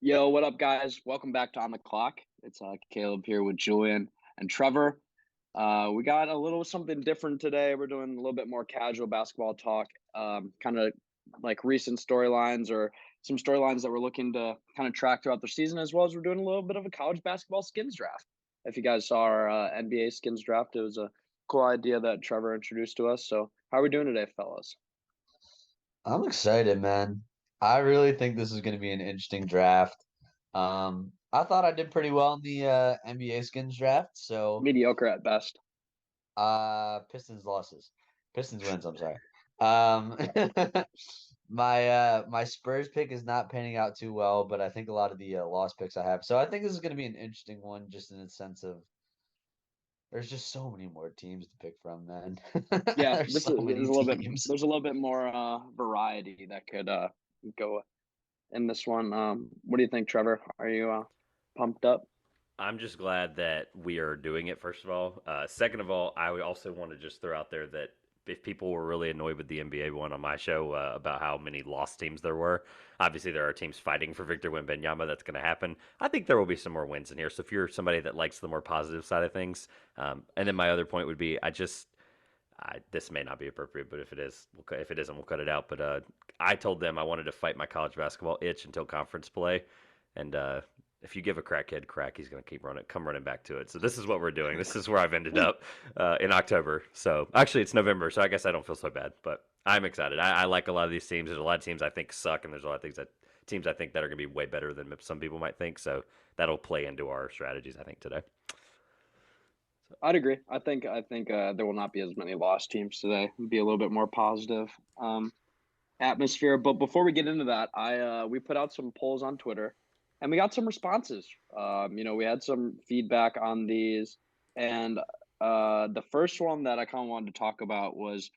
Yo, what up, guys? Welcome back to On the Clock. It's Caleb here with Julian and Trevor. We got a little something different today. We're doing a little bit more casual basketball talk, kind of like recent storylines or some storylines that we're looking to kind of track throughout the season, as well as we're doing a little bit of a college basketball skins draft. If you guys saw our NBA skins draft, it was a cool idea that Trevor introduced to us. So, how are we doing today, fellas? I'm excited, man. I really think this is going to be an interesting draft. I thought I did pretty well in the NBA skins draft. So, Mediocre at best. Pistons losses, Pistons wins. I'm sorry. Um, my Spurs pick is not panning out too well, but I think a lot of the lost picks I have. So I think this is going to be an interesting one, just in the sense of there's just so many more teams to pick from, man. Yeah, There's this so is many there's a little bit teams. there's a little bit more variety that could go in this one. What do you think, Trevor? Are you pumped up? I'm just glad that we are doing it, first of all. Second of all, I would also want to just throw out there that if people were really annoyed with the NBA one on my show about how many lost teams there were, obviously there are teams fighting for Victor Wembanyama. That's going to happen. I think there will be some more wins in here. So if you're somebody that likes the more positive side of things, and then my other point would be, this may not be appropriate, but if it is, if it isn't, we'll cut it out. But I told them I wanted to fight my college basketball itch until conference play, and if you give a crackhead crack, he's going to come running back to it. So this is what we're doing. This is where I've ended up in October. So actually, it's November, so I guess I don't feel so bad. But I'm excited. I like a lot of these teams. There's a lot of teams I think suck, and there's a lot of teams I think that are going to be way better than some people might think. So that'll play into our strategies, I think, today. I'd agree. I think there will not be as many lost teams today. It'll be a little bit more positive atmosphere. But before we get into that, I we put out some polls on Twitter, and we got some responses. We had some feedback on these, and the first one that I kind of wanted to talk about was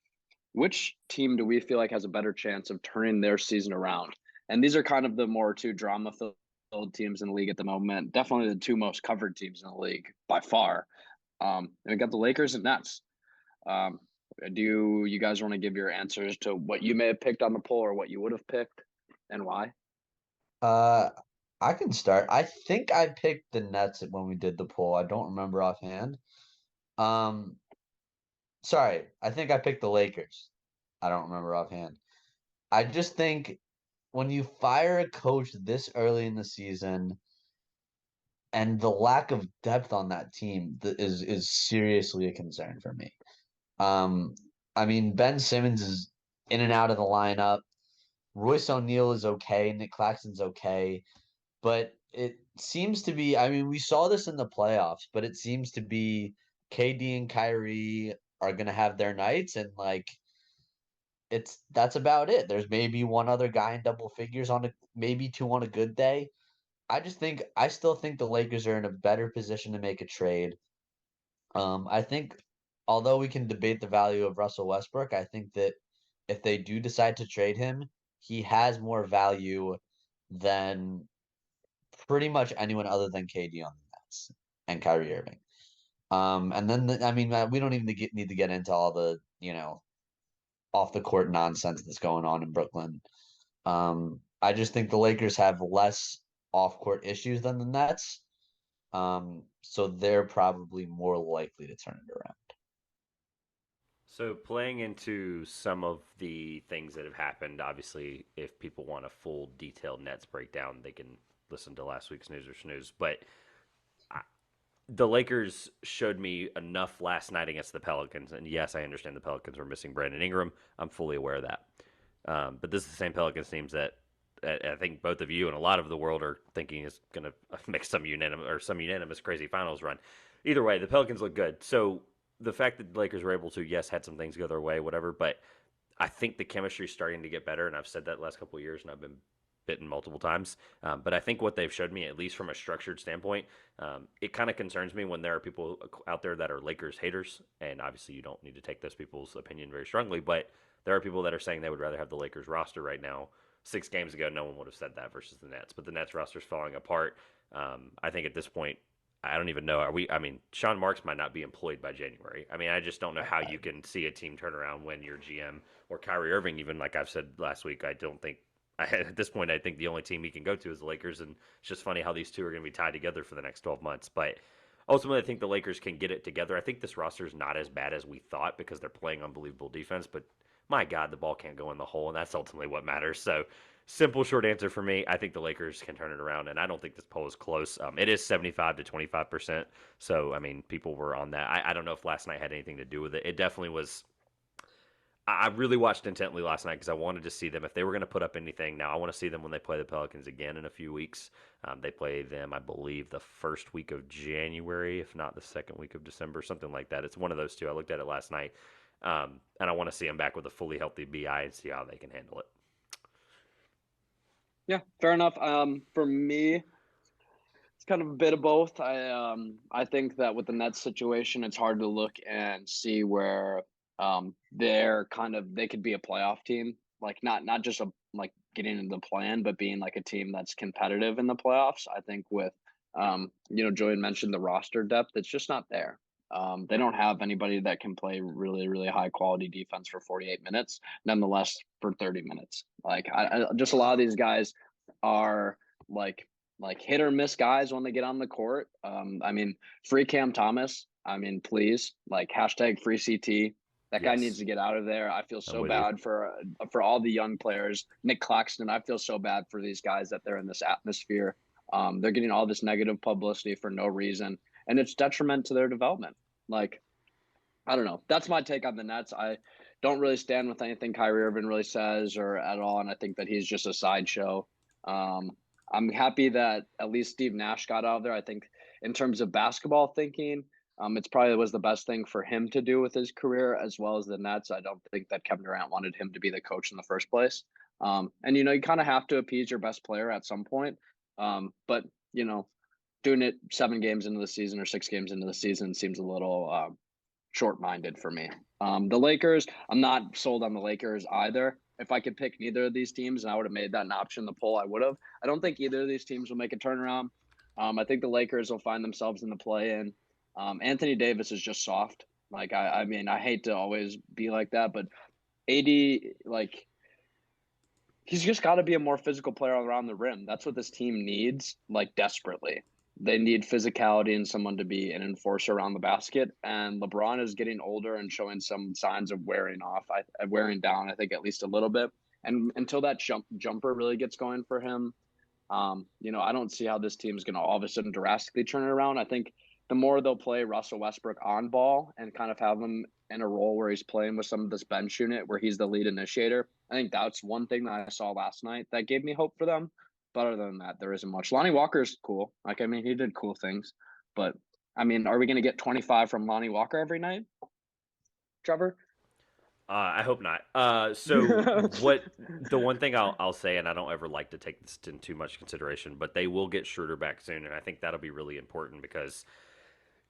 which team do we feel like has a better chance of turning their season around? And these are kind of the more two drama filled teams in the league at the moment. Definitely the two most covered teams in the league by far. And we got the Lakers and Nets. Um, do you guys want to give your answers to what you may have picked on the poll or what you would have picked and why? Uh, I can start. I think I picked the Nets when we did the poll. I don't remember offhand. Um, Sorry, I think I picked the Lakers. I don't remember offhand. I just think when you fire a coach this early in the season and the lack of depth on that team is seriously a concern for me. Um, I mean, Ben Simmons is in and out of the lineup. Royce O'Neal is okay. Nick Claxton's okay. But it seems to be, I mean, we saw this in the playoffs, but it seems to be KD and Kyrie are going to have their nights, and like that's about it. There's maybe one other guy in double figures on maybe two on a good day. I still think the Lakers are in a better position to make a trade. I think although we can debate the value of Russell Westbrook, I think that if they do decide to trade him, he has more value than pretty much anyone other than KD on the Nets and Kyrie Irving. And then I mean, we don't even need to get into all the off the court nonsense that's going on in Brooklyn. I just think the Lakers have less off court issues than the Nets, so they're probably more likely to turn it around. So playing into some of the things that have happened, obviously, if people want a full detailed Nets breakdown, they can listen to last week's news or snooze. But the Lakers showed me enough last night against the Pelicans, and yes, I understand the Pelicans were missing Brandon Ingram. I'm fully aware of that. But this is the same Pelicans teams that I think both of you and a lot of the world are thinking is going to make some unanimous crazy finals run. Either way, the Pelicans look good. So the fact that the Lakers were able to, yes, had some things go their way, whatever, but I think the chemistry is starting to get better, and I've said that the last couple of years, and I've been bitten multiple times. But I think what they've showed me, at least from a structured standpoint, it kind of concerns me when there are people out there that are Lakers haters, and obviously you don't need to take those people's opinion very strongly, but there are people that are saying they would rather have the Lakers roster right now. 6 games ago, no one would have said that versus the Nets, but the Nets roster is falling apart. I think at this point, I don't even know. Are we? I mean, Sean Marks might not be employed by January. I mean, I just don't know how you can see a team turn around when your GM or Kyrie Irving, even like I've said last week, At this point, I think the only team he can go to is the Lakers, and it's just funny how these two are going to be tied together for the next 12 months. But ultimately, I think the Lakers can get it together. I think this roster is not as bad as we thought because they're playing unbelievable defense, but my God, the ball can't go in the hole, and that's ultimately what matters. So, simple, short answer for me, I think the Lakers can turn it around, and I don't think this poll is close. It is 75 to 25%. So, I mean, people were on that. I don't know if last night had anything to do with it. It definitely was. I really watched intently last night because I wanted to see them if they were going to put up anything. Now I want to see them when they play the Pelicans again in a few weeks. They play them, I believe, the first week of January, if not the second week of December, something like that. It's one of those two. I looked at it last night, and I want to see them back with a fully healthy BI and see how they can handle it. Yeah, fair enough. For me, it's kind of a bit of both. I think that with the Nets situation, it's hard to look and see where they could be a playoff team, like not just like getting into the plan, but being like a team that's competitive in the playoffs. I think with Julian mentioned the roster depth, it's just not there. They don't have anybody that can play really, really high quality defense for 48 minutes, nonetheless for 30 minutes. Like just a lot of these guys are like hit or miss guys when they get on the court. I mean, free Cam Thomas. I mean, please, like hashtag free CT. That guy needs Yes, to get out of there. I feel I'm so with you. bad for all the young players. Nick Claxton, I feel so bad for these guys that they're in this atmosphere. They're getting all this negative publicity for no reason, and it's detriment to their development. Like, I don't know. That's my take on the Nets. I don't really stand with anything Kyrie Irving really says or at all, and I think that he's just a sideshow. Um, I'm happy that at least Steve Nash got out of there. I think in terms of basketball thinking, it's probably was the best thing for him to do with his career as well as the Nets. I don't think that Kevin Durant wanted him to be the coach in the first place. And you kind of have to appease your best player at some point. But doing it 7 games into the season or 6 games into the season seems a little short-minded for me. The Lakers, I'm not sold on the Lakers either. If I could pick neither of these teams and I would have made that an option in the poll, I would have. I don't think either of these teams will make a turnaround. I think the Lakers will find themselves in the play-in. Anthony Davis is just soft. Like I mean, I hate to always be like that, but AD, like he's just got to be a more physical player around the rim. That's what this team needs, like desperately. They need physicality and someone to be an enforcer around the basket. And LeBron is getting older and showing some signs of wearing down, I think, at least a little bit. And until that jumper really gets going for him, I don't see how this team is going to all of a sudden drastically turn it around. I think the more they'll play Russell Westbrook on ball and kind of have him in a role where he's playing with some of this bench unit where he's the lead initiator, I think that's one thing that I saw last night that gave me hope for them. But other than that, there isn't much. Lonnie Walker's cool. Like, I mean, he did cool things. But, I mean, are we going to get 25 from Lonnie Walker every night, Trevor? I hope not. So what the one thing I'll say, and I don't ever like to take this into too much consideration, but they will get Schroeder back soon, and I think that'll be really important because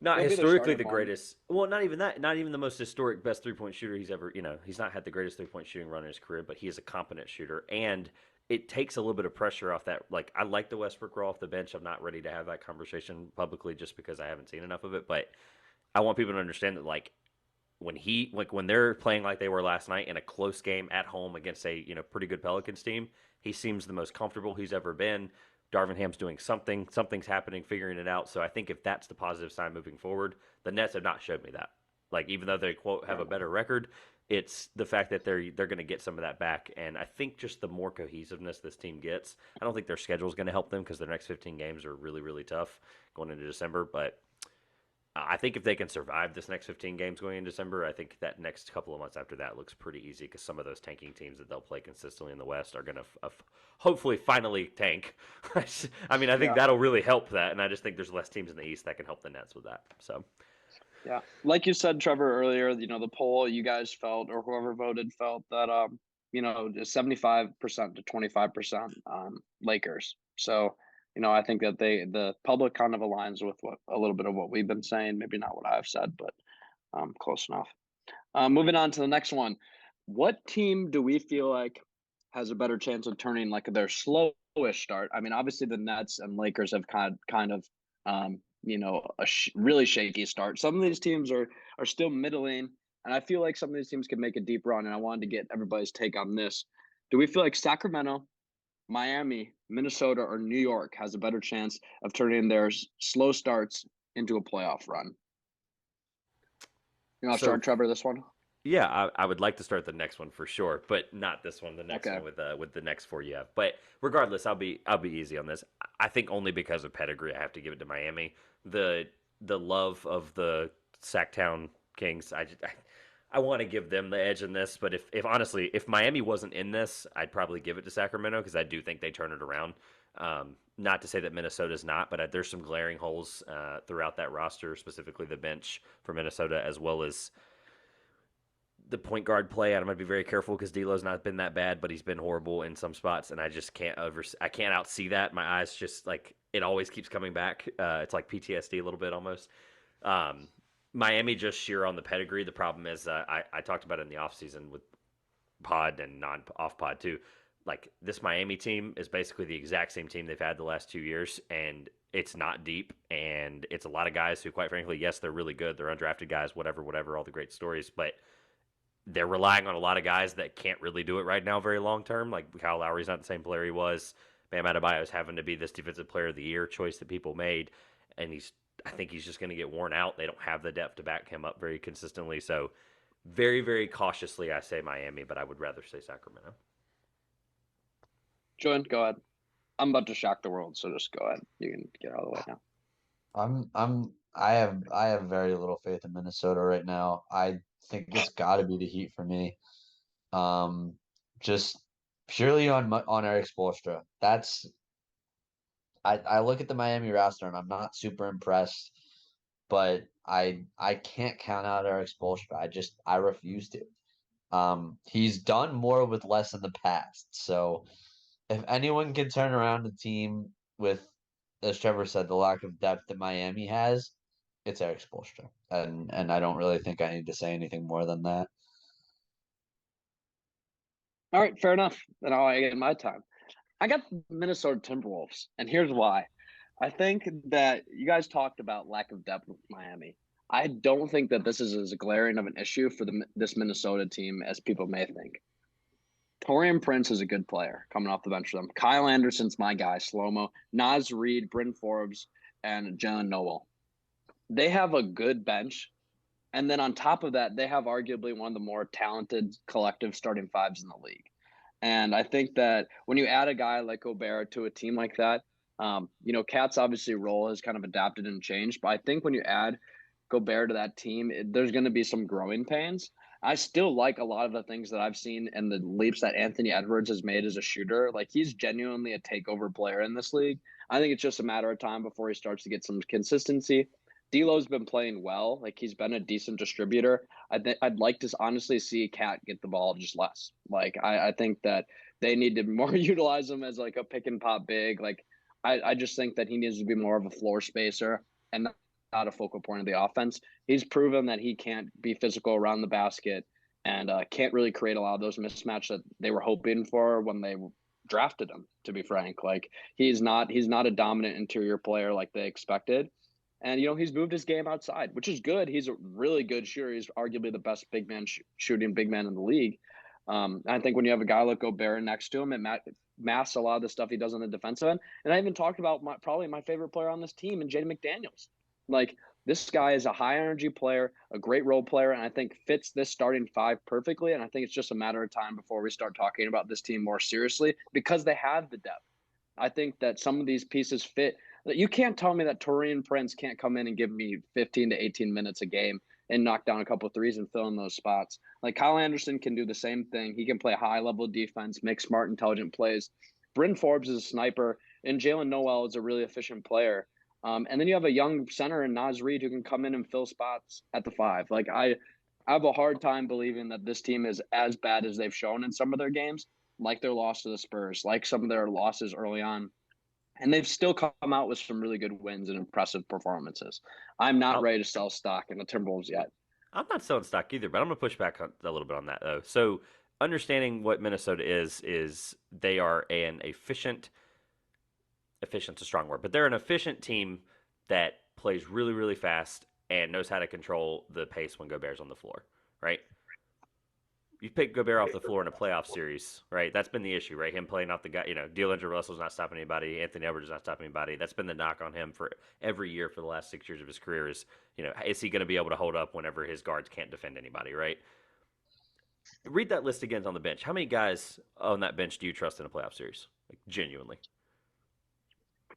not He'll be their historically starting the point. greatest. Well, not even that. Not even the most historic best 3-point shooter he's ever. He's not had the greatest 3-point shooting run in his career, but he is a competent shooter, and it takes a little bit of pressure off that. Like I like the Westbrook roll off the bench. I'm not ready to have that conversation publicly just because I haven't seen enough of it, but I want people to understand that when they're playing like they were last night in a close game at home against a pretty good Pelicans team, he seems the most comfortable he's ever been. Darvin Ham's doing something's happening, figuring it out. So I think if that's the positive sign moving forward, the Nets have not showed me that. Like even though they quote have a better record, it's the fact that they're going to get some of that back, and I think just the more cohesiveness this team gets. I don't think their schedule is going to help them because their next 15 games are really really tough going into December, but I think if they can survive this next 15 games going in December, I think that next couple of months after that looks pretty easy because some of those tanking teams that they'll play consistently in the West are going to hopefully finally tank. I mean, I think Yeah. that'll really help that, and I just think there's less teams in the East that can help the Nets with that. So, Yeah. Like you said, Trevor, earlier, the poll you guys felt or whoever voted felt that, 75% to 25% Lakers. So, I think that the public kind of aligns with a little bit of what we've been saying. Maybe not what I've said, but close enough. Moving on to the next one. What team do we feel like has a better chance of turning like their slowish start? I mean, obviously the Nets and Lakers have kind of really shaky start. Some of these teams are still middling, and I feel like some of these teams can make a deep run. And I wanted to get everybody's take on this. Do we feel like Sacramento Miami, Minnesota, or New York has a better chance of turning their slow starts into a playoff run? You want to So start, Trevor, this one? yeah, I would like to start the next one for sure, but not this one. The next Okay. one with the next four you have. But regardless, I'll be easy on this. I think only because of pedigree, I have to give it to Miami. The the love of the Sacktown Kings. I want to give them the edge in this. But if honestly, if Miami wasn't in this, I'd probably give it to Sacramento because I do think they turn it around. Not to say that Minnesota's not, but there's some glaring holes throughout that roster, specifically the bench for Minnesota, as well as the point guard play. I'm gonna be very careful because D'Lo's not been that bad, but he's been horrible in some spots, and I just I can't outsee that. My eyes just like it always keeps coming back. It's like PTSD a little bit almost. Um, Miami just sheer on the pedigree. The problem is I talked about it in the offseason with pod and non off pod too. Like this Miami team is basically the exact same team they've had the last 2 years, and it's not deep, and it's a lot of guys who, quite frankly, yes, they're really good. They're undrafted guys, whatever, all the great stories, but they're relying on a lot of guys that can't really do it right now very long term. Like Kyle Lowry's not the same player he was. Bam Adebayo is having to be this defensive player of the year choice that people made, and I think he's just going to get worn out. They don't have the depth to back him up very consistently. So very, very cautiously, I say Miami, but I would rather say Sacramento. Julian, go ahead. I'm about to shock the world, so just go ahead. You can get out of the way now. I have very little faith in Minnesota right now. I think it's got to be the Heat for me. Um, just purely on Eric Spoelstra. I look at the Miami roster and I'm not super impressed, but I can't count out Eric Spoelstra. I refuse to. He's done more with less in the past. So if anyone can turn around a team with, as Trevor said, the lack of depth that Miami has, it's Eric Spoelstra. And I don't really think I need to say anything more than that. All right, fair enough. Then I'll get my time. I got the Minnesota Timberwolves, and here's why. I think that you guys talked about lack of depth with Miami. I don't think that this is as glaring of an issue for this Minnesota team as people may think. Torian Prince is a good player coming off the bench for them. Kyle Anderson's my guy, Slow-Mo. Naz Reid, Bryn Forbes, and Jalen Noel. They have a good bench. And then on top of that, they have arguably one of the more talented collective starting fives in the league. And I think that when you add a guy like Gobert to a team like that, Cat's obviously role has kind of adapted and changed. But I think when you add Gobert to that team, there's going to be some growing pains. I still like a lot of the things that I've seen and the leaps that Anthony Edwards has made as a shooter. Like he's genuinely a takeover player in this league. I think it's just a matter of time before he starts to get some consistency. D'Lo's been playing well. Like he's been a decent distributor. I'd like to honestly see Cat get the ball just less. Like I think that they need to more utilize him as like a pick and pop big. Like I just think that he needs to be more of a floor spacer and not a focal point of the offense. He's proven that he can't be physical around the basket and can't really create a lot of those mismatch that they were hoping for when they drafted him. To be frank, like he's not a dominant interior player like they expected. And, he's moved his game outside, which is good. He's a really good shooter. He's arguably the best big man shooting big man in the league. I think when you have a guy like Gobert next to him, it masks a lot of the stuff he does on the defensive end. And I even talked about probably my favorite player on this team, and Jaden McDaniels. Like, this guy is a high-energy player, a great role player, and I think fits this starting five perfectly. And I think it's just a matter of time before we start talking about this team more seriously because they have the depth. I think that some of these pieces fit. You can't tell me that Torian Prince can't come in and give me 15 to 18 minutes a game and knock down a couple of threes and fill in those spots. Like Kyle Anderson can do the same thing. He can play high-level defense, make smart, intelligent plays. Bryn Forbes is a sniper, and Jalen Noel is a really efficient player. And then you have a young center in Naz Reid who can come in and fill spots at the five. Like I have a hard time believing that this team is as bad as they've shown in some of their games, like their loss to the Spurs, like some of their losses early on. And they've still come out with some really good wins and impressive performances. I'm not I'll, ready to sell stock in the Timberwolves yet. I'm not selling stock either, but I'm going to push back a little bit on that though. So understanding what Minnesota is they are an efficient's a strong word, but they're an efficient team that plays really, really fast and knows how to control the pace when Gobert's on the floor, right? pick Gobert off the floor in a playoff series, right? That's been the issue, right? Him playing off the guy, D'Angelo Russell's not stopping anybody. Anthony Edwards is not stopping anybody. That's been the knock on him for every year for the last 6 years of his career is, is he going to be able to hold up whenever his guards can't defend anybody, right? Read that list again on the bench. How many guys on that bench do you trust in a playoff series? Like, genuinely.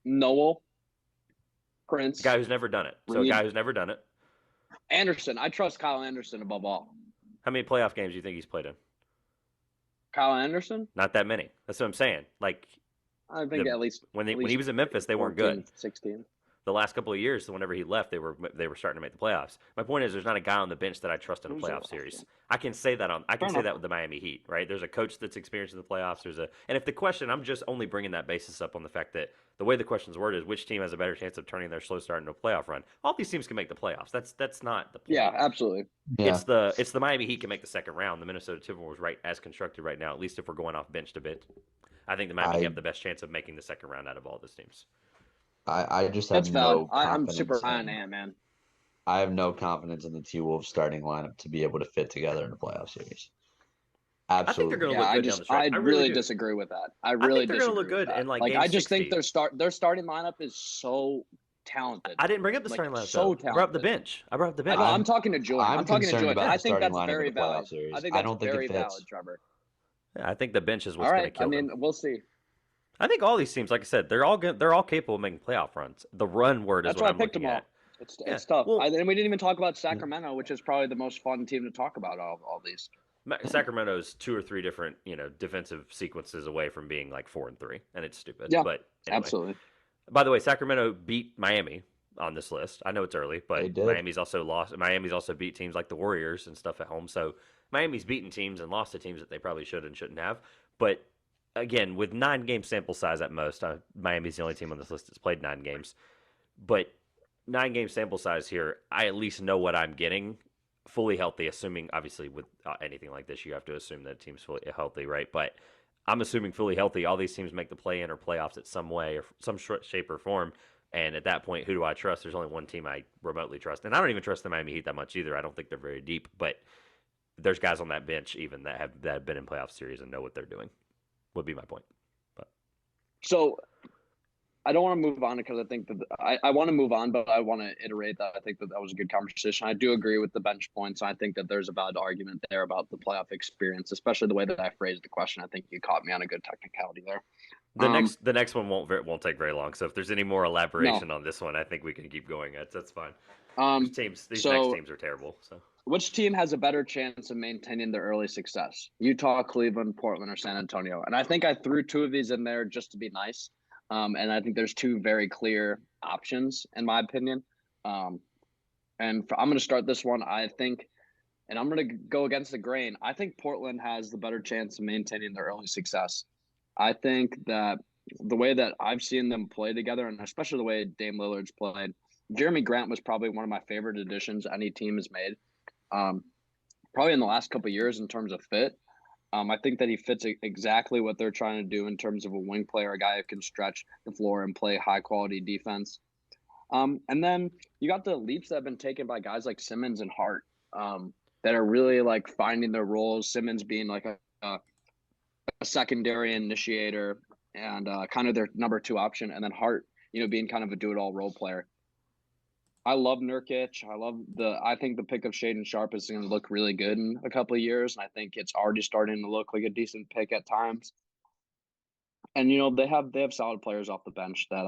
Noel, Prince. A guy who's never done it. So a guy who's never done it. Anderson. I trust Kyle Anderson above all. How many playoff games do you think he's played in? Kyle Anderson? Not that many. That's what I'm saying. Like, I think at least when he was in Memphis, they 14, weren't good. 16. The last couple of years, whenever he left, they were starting to make the playoffs. My point is, there's not a guy on the bench that I trust in a playoff series. I can say that with the Miami Heat, right? There's a coach that's experienced in the playoffs. And if the question, I'm just only bringing that basis up on the fact that the way the question's worded is which team has a better chance of turning their slow start into a playoff run. All these teams can make the playoffs. That's not the point. Yeah, absolutely. Yeah. It's the Miami Heat can make the second round. The Minnesota Timberwolves, right, as constructed right now, at least if we're going off bench to bench, I think the Miami Heat have the best chance of making the second round out of all those teams. I just have no I'm confidence super high on man. I have no confidence in the T-Wolves starting lineup to be able to fit together in a playoff series. Absolutely. I think they're going to look good down the stretch. I really disagree with that. I think they're going to look good in like game I just 60. think their starting lineup is so talented. I didn't bring up the starting lineup. So talented. I brought up the bench. I'm talking to Julian. I'm talking to Julian. I think that's very valid. I think that's very valid, Trevor. Yeah, I think the bench is what's going to kill them. We'll see. I think all these teams, like I said, they're all good. They're all capable of making playoff runs. The run word is what I'm looking at. It's tough. Well, and we didn't even talk about Sacramento, which is probably the most fun team to talk about all these. Sacramento's 2 or 3 different, defensive sequences away from being like 4-3, and it's stupid. Yeah, but anyway. Absolutely. By the way, Sacramento beat Miami on this list. I know it's early, but Miami's also lost. Miami's also beat teams like the Warriors and stuff at home. So Miami's beaten teams and lost to teams that they probably should and shouldn't have. But again, with 9-game sample size at most, Miami's the only team on this list that's played 9 games. But 9-game sample size here, I at least know what I'm getting fully healthy, assuming, obviously, with anything like this, you have to assume that a team's fully healthy, right? But I'm assuming fully healthy. All these teams make the play-in or playoffs at some way or some shape or form. And at that point, who do I trust? There's only one team I remotely trust. And I don't even trust the Miami Heat that much either. I don't think they're very deep. But there's guys on that bench even that have been in playoff series and know what they're doing. Would be my point. But so I don't want to move on because I think that I want to move on, but I want to iterate that I think that was a good conversation. I do agree with the bench points. I think that there's a valid argument there about the playoff experience, especially the way that I phrased the question. I think you caught me on a good technicality there. The next one won't take very long. So if there's any more elaboration on this one, I think we can keep going. That's fine. These next teams are terrible. So which team has a better chance of maintaining their early success? Utah, Cleveland, Portland, or San Antonio? And I think I threw 2 of these in there just to be nice. And I think there's 2 very clear options, in my opinion. I'm going to start this one. I think, and I'm going to go against the grain. I think Portland has the better chance of maintaining their early success. I think that the way that I've seen them play together, and especially the way Dame Lillard's played, Jeremy Grant was probably one of my favorite additions any team has made. Probably in the last couple of years in terms of fit. I think that he fits exactly what they're trying to do in terms of a wing player, a guy who can stretch the floor and play high-quality defense. And then you got the leaps that have been taken by guys like Simmons and Hart that are really like finding their roles. Simmons being like a secondary initiator and kind of their number 2 option, and then Hart, being kind of a do-it-all role player. I love Nurkic. I think the pick of Shaedon Sharpe is going to look really good in a couple of years, and I think it's already starting to look like a decent pick at times. And they have solid players off the bench that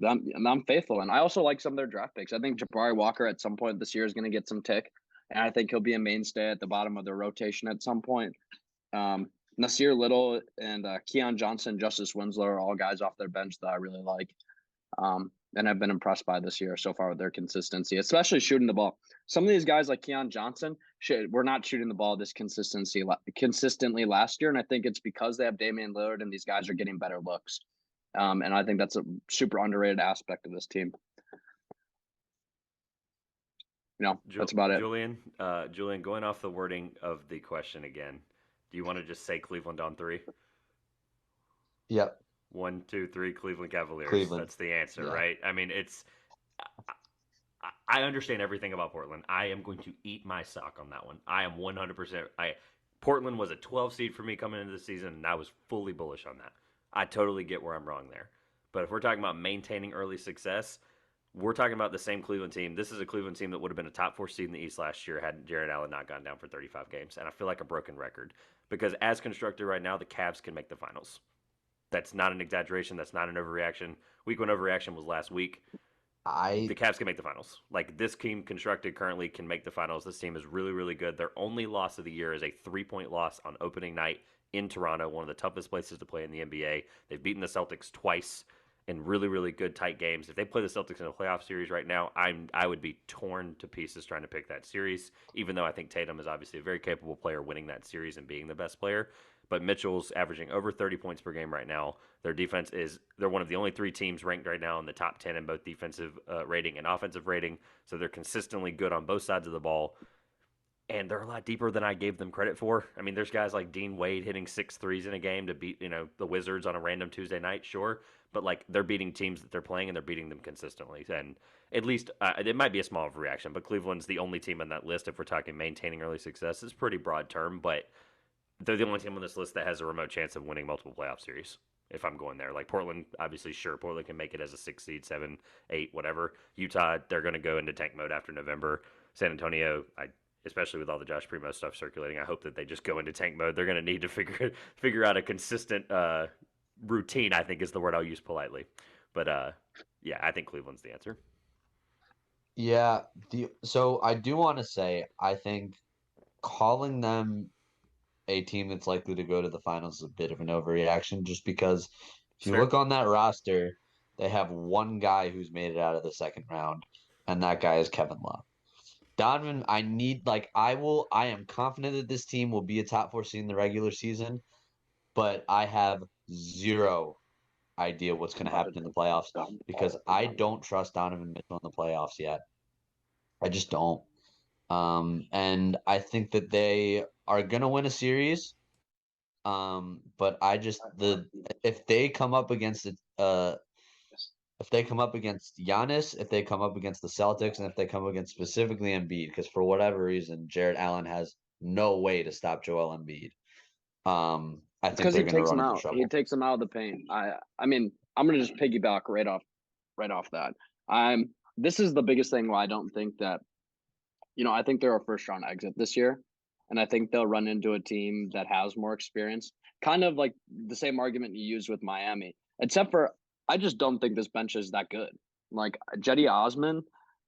I'm faithful in. I also like some of their draft picks. I think Jabari Walker at some point this year is going to get some tick, and I think he'll be a mainstay at the bottom of the rotation at some point. Nasir Little and Keon Johnson, Justice Winslow are all guys off their bench that I really like. And I've been impressed by this year so far with their consistency, especially shooting the ball. Some of these guys like Keon Johnson were not shooting the ball this consistently last year, and I think it's because they have Damian Lillard and these guys are getting better looks. And I think that's a super underrated aspect of this team. That's about it. Julian, going off the wording of the question again, do you want to just say Cleveland on 3? Yep. 1, 2, 3, Cleveland Cavaliers. Cleveland. That's the answer, right? I mean, I understand everything about Portland. I am going to eat my sock on that one. I am 100%. Portland was a 12 seed for me coming into the season, and I was fully bullish on that. I totally get where I'm wrong there. But if we're talking about maintaining early success, we're talking about the same Cleveland team. This is a Cleveland team that would have been a top 4 seed in the East last year had Jared Allen not gone down for 35 games. And I feel like a broken record because as constructed right now, the Cavs can make the finals. That's not an exaggeration. That's not an overreaction. Week 1 overreaction was last week. The Cavs can make the finals. Like this team constructed currently can make the finals. This team is really, really good. Their only loss of the year is a 3-point loss on opening night in Toronto, one of the toughest places to play in the NBA. They've beaten the Celtics twice in really, really good tight games. If they play the Celtics in a playoff series right now, I would be torn to pieces trying to pick that series, even though I think Tatum is obviously a very capable player winning that series and being the best player. But Mitchell's averaging over 30 points per game right now. Their defense they're one of the only 3 teams ranked right now in the top 10 in both defensive rating and offensive rating. So they're consistently good on both sides of the ball. And they're a lot deeper than I gave them credit for. I mean, there's guys like Dean Wade hitting 6 threes in a game to beat, the Wizards on a random Tuesday night, sure. But, like, they're beating teams that they're playing, and they're beating them consistently. And at least it might be a small reaction, but Cleveland's the only team on that list if we're talking maintaining early success. It's a pretty broad term, but they're the only team on this list that has a remote chance of winning multiple playoff series. If I'm going there, like Portland, obviously, sure, Portland can make it as a 6 seed, 7, 8, whatever. Utah, they're going to go into tank mode after November. San Antonio, especially with all the Josh Primo stuff circulating, I hope that they just go into tank mode. They're going to need to figure out a consistent routine, I think is the word I'll use politely. But yeah, I think Cleveland's the answer. Yeah, so I do want to say I think calling them a team that's likely to go to the finals is a bit of an overreaction just because if you look on that roster, they have one guy who's made it out of the second round, and that guy is Kevin Love. Donovan, I am confident that this team will be a top 4 seed in the regular season, but I have zero idea what's going to happen in the playoffs because I don't trust Donovan Mitchell in the playoffs yet. I just don't. And I think that they are going to win a series. But if they come up against if they come up against Giannis, if they come up against the Celtics, and if they come up against specifically Embiid, because for whatever reason, Jared Allen has no way to stop Joel Embiid. I think they're going to run into trouble. He takes him out of the paint. I mean, I'm going to just piggyback right off that. This is the biggest thing why I don't think that, I think they're a first round exit this year. And I think they'll run into a team that has more experience. Kind of like the same argument you used with Miami, except for I just don't think this bench is that good. Like Jetty Osman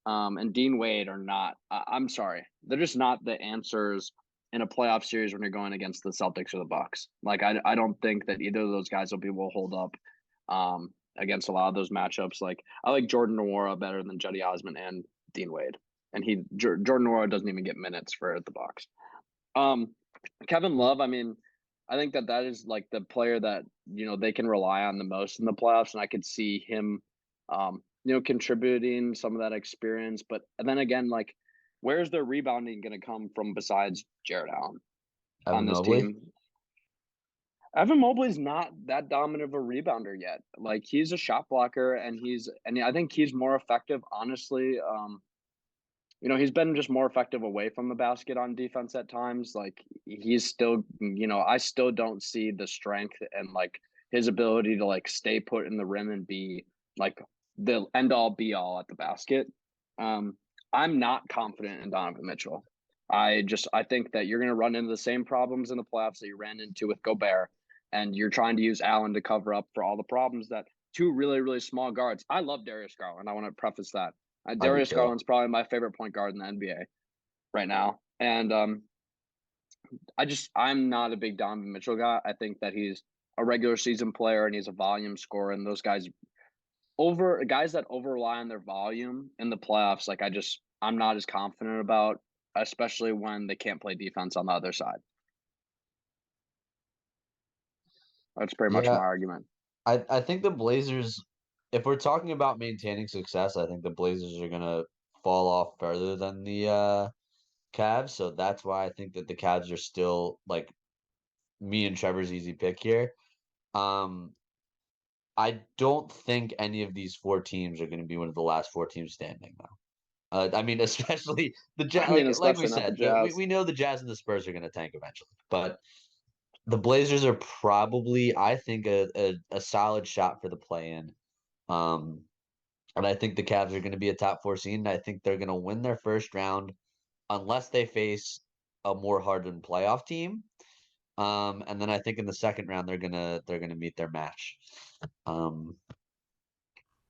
and Dean Wade are not. I'm sorry, they're just not the answers in a playoff series when you're going against the Celtics or the Bucks. Like I don't think that either of those guys will be able to hold up against a lot of those matchups. Like I like Jordan Nwora better than Jetty Osman and Dean Wade, and Jordan Nwora doesn't even get minutes for the Bucks. Kevin Love, I mean, I think that is like the player that, they can rely on the most in the playoffs. And I could see him, contributing some of that experience. But then again, like, where's their rebounding going to come from besides Jared Allen on this team? Evan Mobley's not that dominant of a rebounder yet. Like, he's a shot blocker, and I think he's more effective, honestly. He's been just more effective away from the basket on defense at times. Like he's still, I still don't see the strength and like his ability to like stay put in the rim and be like the end all be all at the basket. I'm not confident in Donovan Mitchell. I think that you're going to run into the same problems in the playoffs that you ran into with Gobert, and you're trying to use Allen to cover up for all the problems that 2 really, really small guards. I love Darius Garland. I want to preface that. Darius Garland's probably my favorite point guard in the NBA right now. And I'm not a big Donovan Mitchell guy. I think that he's a regular season player and he's a volume scorer. And those guys that over rely on their volume in the playoffs, like I'm not as confident about, especially when they can't play defense on the other side. That's pretty much my argument. I think the Blazers, if we're talking about maintaining success, I think the Blazers are going to fall off further than the Cavs. So that's why I think that the Cavs are still like me and Trevor's easy pick here. I don't think any of these 4 teams are going to be one of the last 4 teams standing, though. I mean, especially the Jazz. I mean, Like we especially not the said, Jazz. we know the Jazz and the Spurs are going to tank eventually, but the Blazers are probably, I think, a solid shot for the play-in. Um, and I think the Cavs are going to be a top 4 seed. And I think they're going to win their first round unless they face a more hardened playoff team. And then I think in the second round they're gonna meet their match. Um,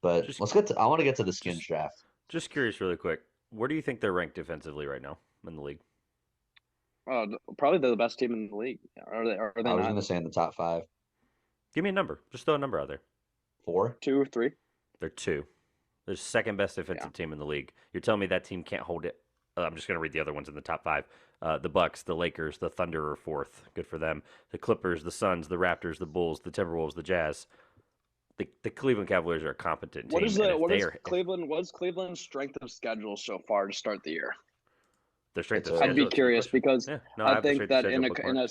but Just I want to get to the skins just draft. just curious, really quick. Where do you think they're ranked defensively right now in the league? Probably they're the best team in the league. Are they? Are they I was not? gonna say in the top 5, Give me a number. Just throw a number out there. 4. 2 or 3? They're 2. They're second best Yeah. defensive team in the league. You're telling me that team can't hold it? I'm just going to read the other ones in the top 5. The Bucks, the Lakers, the Thunder are 4th. Good for them. The Clippers, the Suns, the Raptors, the Bulls, the Timberwolves, the Jazz. The Cleveland Cavaliers are a competent What team, is and the if what they is are, if Cleveland? What's Cleveland's strength of schedule so far to start the year? their strength It's of a I'd be schedule, it's a good curious question. because Yeah, no, I I have the think strength of that schedule in bookmarked.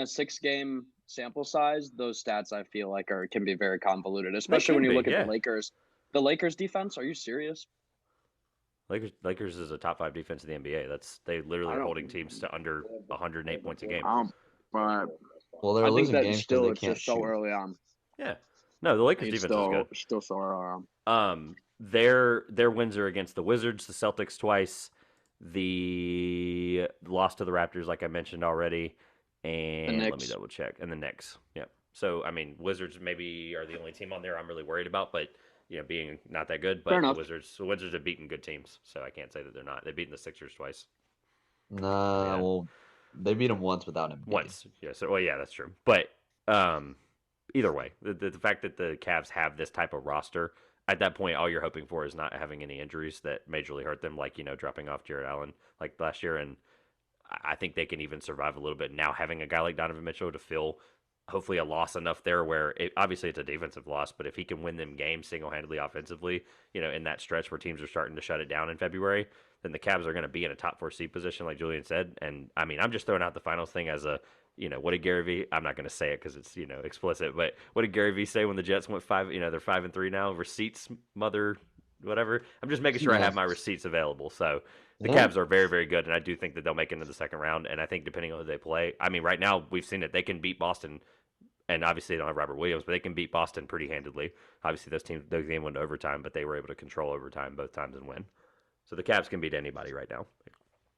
a 6 game sample size, those stats I feel like can be very convoluted, They especially when can you be, look at the yeah. Lakers. The Lakers defense, are you serious? Lakers is a top 5 defense in the NBA. They literally I are don't. holding teams to under 108 points a game. But well, they're I think losing that games because still they it's can't just so shoot. early on. Yeah, no, the Lakers It's defense is good. still so early on. Their wins are against the Wizards, the Celtics twice, the loss to the Raptors, like I mentioned already, The and let me Knicks. double check, and the Knicks. Yeah. So I mean, Wizards maybe are the only team on there I'm really worried about, but being not that good. Fair But enough. The Wizards have beaten good teams, so I can't say that they're not. They've beaten the Sixers twice. I Nah, mean, well, they beat him once without Embiid. once, yeah. So, well, yeah, that's true. But um, either way, the fact that the Cavs have this type of roster, at that point, all you're hoping for is not having any injuries that majorly hurt them, like dropping off Jared Allen like last year. And I think they can even survive a little bit now, having a guy like Donovan Mitchell to fill hopefully a loss enough there where obviously it's a defensive loss, but if he can win them games single-handedly offensively, in that stretch where teams are starting to shut it down in February, then the Cavs are going to be in a top 4 seed position, like Julian said. And I mean, I'm just throwing out the finals thing as a, what did Gary V? I'm not going to say it because it's explicit, but what did Gary V say when the Jets went 5? They're 5-3 now. Receipts, mother, whatever. I'm just making sure I have my receipts available. So the Yeah. Cavs are very, very good, and I do think that they'll make it into the second round. And I think depending on who they play, I mean, right now we've seen it. They can beat Boston, and obviously they don't have Robert Williams, but they can beat Boston pretty handedly. Obviously, those game went to overtime, but they were able to control overtime both times and win. So the Cavs can beat anybody right now,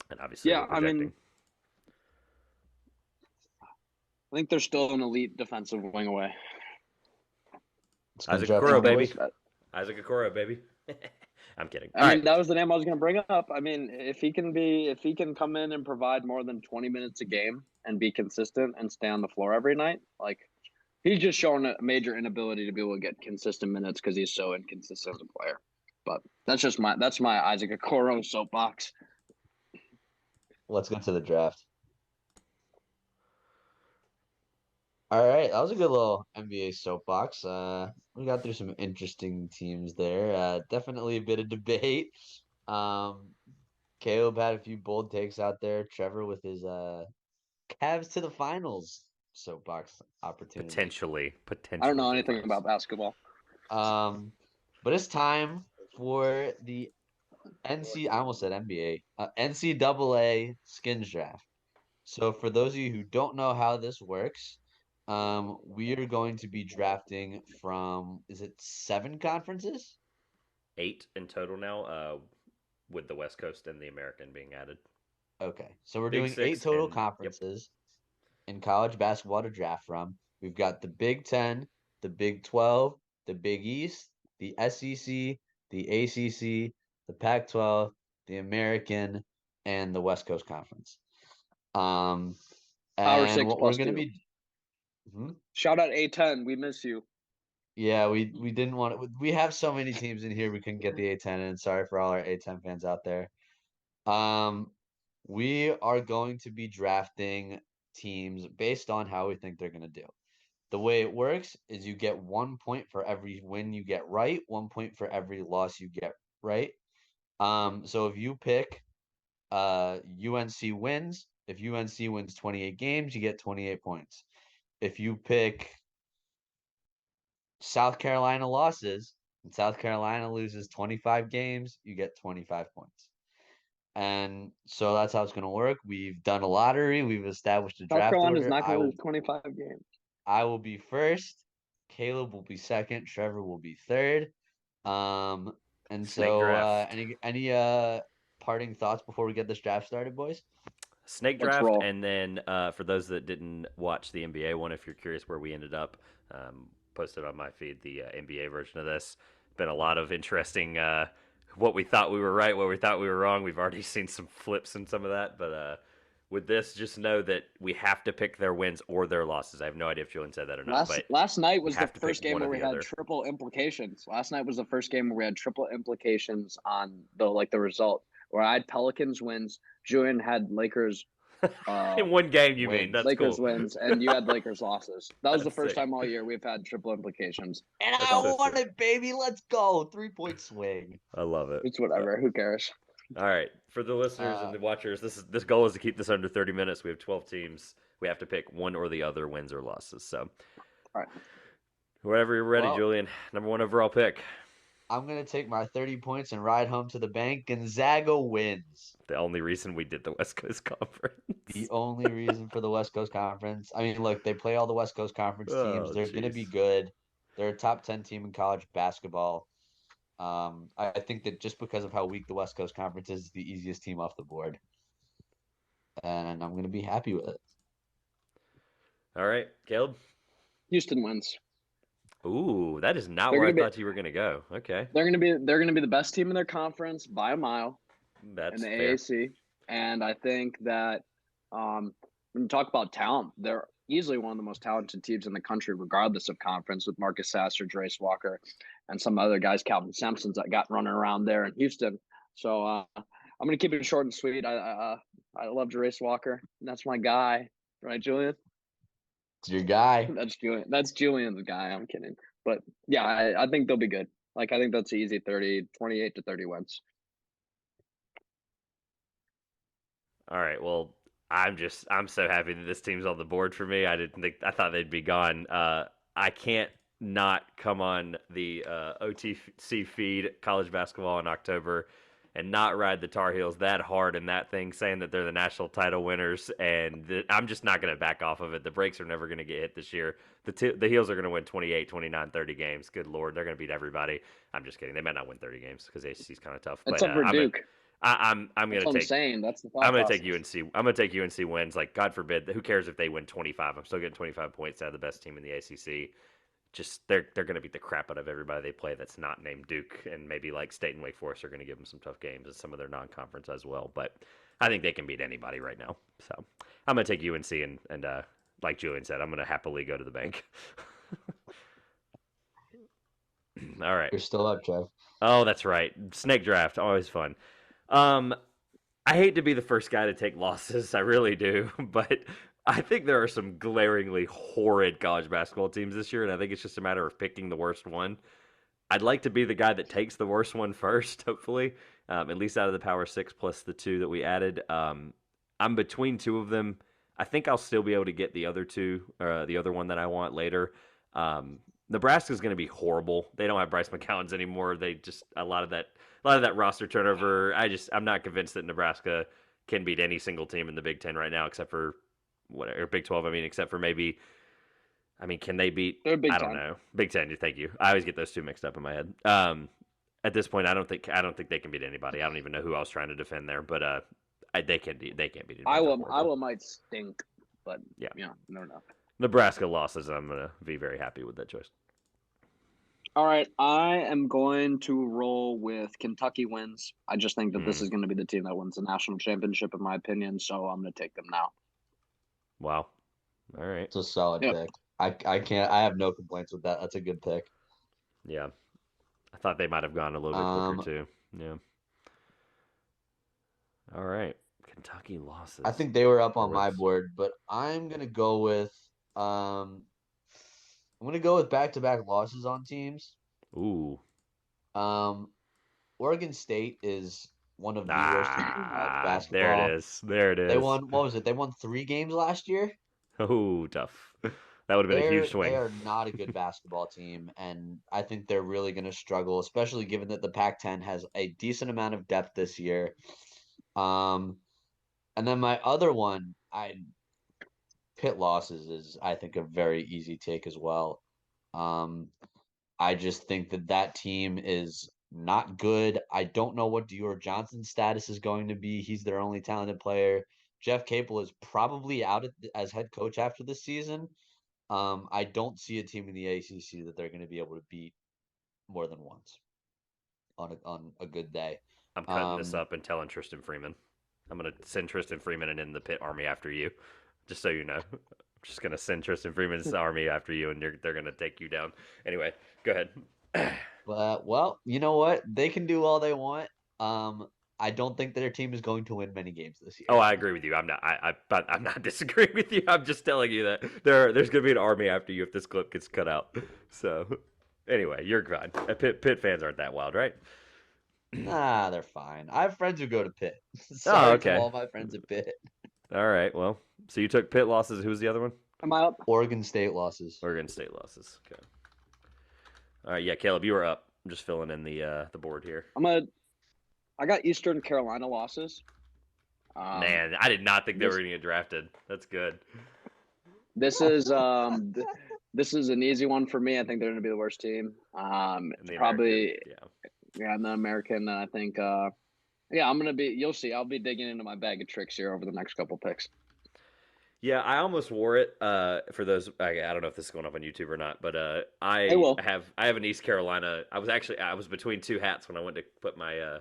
and obviously we're Yeah, I projecting. mean, I think they're still an elite defensive wing away. Isaac draft Okoro, one, baby. boys. Isaac Okoro, baby. I'm kidding. I All mean, right. that was the name I was going to bring up. I mean, if he can come in and provide more than 20 minutes a game and be consistent and stay on the floor every night, like he's just shown a major inability to be able to get consistent minutes because he's so inconsistent as a player. But that's my Isaac Okoro soapbox. Let's get to the draft. All right, that was a good little NBA soapbox. We got through some interesting teams there. Definitely a bit of debate. Um, Caleb had a few bold takes out there. Trevor with his Cavs to the finals soapbox opportunity. I don't Potentially know to the anything finals. about basketball. But it's time for the I almost said NBA, NCAA skins draft. So for those of you who don't know how this works, we are going to be drafting from, is it 7 conferences? 8 in total now, with the West Coast and the American being added. Okay, so we're Big doing 8 Six total and yep. conferences in college basketball to draft from. We've got the Big 10, the Big 12, the Big East, the SEC, the ACC, the Pac-12, the American, and the West Coast Conference. Power And 6 what we're plus going to 2. be Shout out A10. We miss you. Yeah, we didn't want to. We have so many teams in here. We couldn't get the A10, and sorry for all our A10 fans out there. Um, we are going to be drafting teams based on how we think they're going to do. The way it works is you get 1 point for every win you get right, 1 point for every loss you get right. So if you pick UNC wins, if UNC wins 28 games, you get 28 points. If you pick South Carolina losses and South Carolina loses 25 games, you get 25 points. And so that's how it's going to work. We've done a lottery. We've established a South draft Carolina's order. not going to lose 25 games. I will be first. Caleb will be second. Trevor will be third. And Snake so draft. any parting thoughts before we get this draft started, boys? Snake Let's draft, roll. and then for those that didn't watch the NBA one, if you're curious where we ended up, posted on my feed the NBA version of this. Been a lot of interesting what we thought we were right, what we thought we were wrong. We've already seen some flips in some of that, but with this, just know that we have to pick their wins or their losses. I have no idea if Julian said that or not, but Last night was the have to pick first game one or where we the had other. triple implications. Last night was the first game where we had triple implications on the result. Where I had Pelicans wins, Julian had Lakers In one game, you mean? wins. That's Lakers cool. wins, and you had Lakers losses. That was the That's first sick. time all year we've had triple implications. And That's I so won sick. it, baby. Let's go. 3-point swing. I love it. It's whatever. Who cares? All right, for the listeners and the watchers, this goal is to keep this under 30 minutes. We have 12 teams. We have to pick one or the other, wins or losses. So, All right. whenever you're ready, Well, Julian. Number one overall pick. I'm going to take my 30 points and ride home to the bank. Gonzaga wins. The only reason we did the West Coast Conference. The only reason for the West Coast Conference. I mean, look, they play all the West Coast Conference teams. Oh, They're going to be jeez. good. They're a top 10 team in college basketball. I think that just because of how weak the West Coast Conference is, it's the easiest team off the board. And I'm going to be happy with it. All right, Caleb. Houston wins. Ooh, that is not They're where I gonna be thought you were going to go. Okay, they're gonna be the best team in their conference by a mile in that's the fair. AAC, and I think that when you talk about talent, they're easily one of the most talented teams in the country, regardless of conference, with Marcus Sasser, Drace Walker, and some other guys, Calvin Sampson's that got running around there in Houston. So I'm gonna keep it short and sweet. I love Drace Walker. That's my guy, right, Julian? It's your guy. That's Julian. That's Julian's guy. I'm kidding. But yeah, I think they'll be good. Like, I think that's easy 28 to 30 wins. All right, well, I'm so happy that this team's on the board for me. I thought they'd be gone. I can't not come on the OTC feed college basketball in October and not ride the Tar Heels that hard in that thing, saying that they're the national title winners, and I'm just not going to back off of it. The brakes are never going to get hit this year. The Heels are going to win 28, 29, 30 games. Good Lord, they're going to beat everybody. I'm just kidding. They might not win 30 games because ACC's kind of tough. But Except for Duke. I'm That's going to what I'm take saying. That's the thought I'm going to process. take UNC. I'm going to take UNC wins. Like, God forbid, who cares if they win 25? I'm still getting 25 points out of the best team in the ACC. Just they're going to beat the crap out of everybody they play that's not named Duke, and maybe like State and Wake Forest are going to give them some tough games and some of their non-conference as well. But I think they can beat anybody right now. So I'm going to take UNC and like Julian said, I'm going to happily go to the bank. All right. You're still up, Jeff. Oh, that's right. Snake draft, always fun. Um, I hate to be the first guy to take losses, I really do, but I think there are some glaringly horrid college basketball teams this year, and I think it's just a matter of picking the worst one. I'd like to be the guy that takes the worst one first, hopefully, at least out of the Power Six plus the two that we added. I'm between two of them. I think I'll still be able to get the other two, or the other one that I want later. Nebraska's going to be horrible. They don't have Bryce McCollins anymore. They just a lot of that roster turnover. I'm not convinced that Nebraska can beat any single team in the Big Ten right now, except for whatever Big 12. I mean, except for maybe. I mean, can they beat? They're Big I Ten. don't know. Big Ten. Thank you. I always get those two mixed up in my head. At this point, I don't think they can beat anybody. I don't even know who I was trying to defend there, but they can't beat anybody. Iowa might stink, but yeah, never know. Nebraska losses. I'm gonna be very happy with that choice. All right, I am going to roll with Kentucky wins. I just think that this is going to be the team that wins the national championship, in my opinion. So I'm going to take them now. Wow. All right. It's a solid pick. I have no complaints with that. That's a good pick. Yeah. I thought they might have gone a little bit quicker too. Yeah. All right. Kentucky losses. I think they were up on my board, but I'm gonna go with back-to-back losses on teams. Ooh. Oregon State is one of the worst teams in college basketball. There it is. They won. What was it? They won 3 games last year. Oh, tough. That would have been a huge swing. They are not a good basketball team, and I think they're really going to struggle, especially given that the Pac-10 has a decent amount of depth this year. And then my other one, Pitt losses is I think a very easy take as well. Um, I just think that team is not good. I don't know what Dior Johnson's status is going to be. He's their only talented player. Jeff Capel is probably out as head coach after this season. I don't see a team in the ACC that they're going to be able to beat more than once on a good day. I'm cutting this up and telling Tristan Freeman. I'm gonna send Tristan Freeman and in the Pitt Army after you, just so you know. I'm just gonna send Tristan Freeman's army after you, and they're gonna take you down. Anyway, go ahead. But well, you know what? They can do all they want. I don't think their team is going to win many games this year. Oh, I agree with you. I'm not. I'm not disagreeing with you. I'm just telling you that there's gonna be an army after you if this clip gets cut out. So, anyway, you're fine. Pitt fans aren't that wild, right? Nah, they're fine. I have friends who go to Pitt. Sorry okay. to all my friends at Pitt. All right. Well, so you took Pitt losses. Who's the other one? Am I up? Oregon State losses. Oregon State losses. Okay. All right. Yeah, Caleb, you were up. I'm just filling in the board here. I got Eastern Carolina losses. Man, I did not think they were going to get drafted. That's good. This is this is an easy one for me. I think they're going to be the worst team. It's probably in the American. I think I'm going to be. You'll see. I'll be digging into my bag of tricks here over the next couple picks. Yeah, I almost wore it. For those, I don't know if this is going up on YouTube or not, but I have an East Carolina. I was between two hats when I went to put my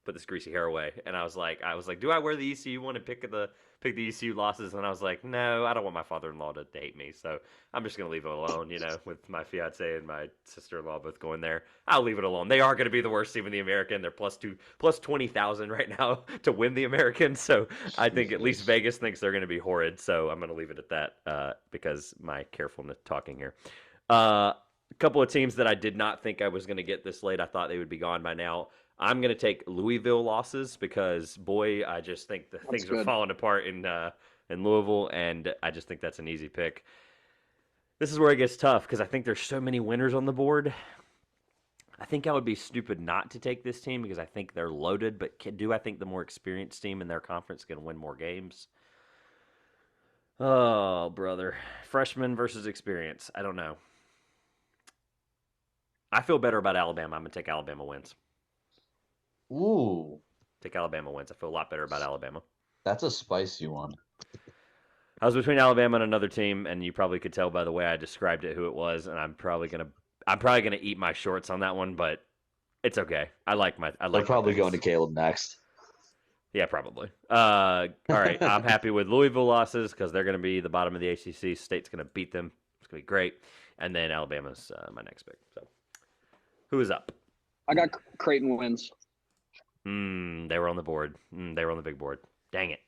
put this greasy hair away, and I was like, do I wear the ECU one and pick the ECU losses? And I was like, no, I don't want my father-in-law to hate me, so I'm just gonna leave it alone. You know, with my fiance and my sister-in-law both going there, I'll leave it alone. They are going to be the worst team in the American. They're plus 20,000 right now to win the American, so I think at least Vegas thinks they're going to be horrid. So I'm going to leave it at that because my carefulness talking here. A couple of teams that I did not think I was going to get this late. I thought they would be gone by now. I'm going to take Louisville losses because, boy, I just think things are falling apart in Louisville, and I just think that's an easy pick. This is where it gets tough because I think there's so many winners on the board. I think I would be stupid not to take this team because I think they're loaded, but do I think the more experienced team in their conference can win more games? Oh, brother. Freshman versus experience. I don't know. I feel better about Alabama. I'm going to take Alabama wins. Ooh. Take Alabama wins. I feel a lot better about Alabama. That's a spicy one. I was between Alabama and another team, and you probably could tell by the way I described it who it was, and I'm probably gonna eat my shorts on that one, but it's okay. They're probably going to Caleb next. Yeah, probably. All right, I'm happy with Louisville losses because they're gonna be the bottom of the ACC. State's gonna beat them. It's gonna be great, and then Alabama's my next pick. So, who is up? I got Creighton wins. They were on the board. They were on the big board. Dang it.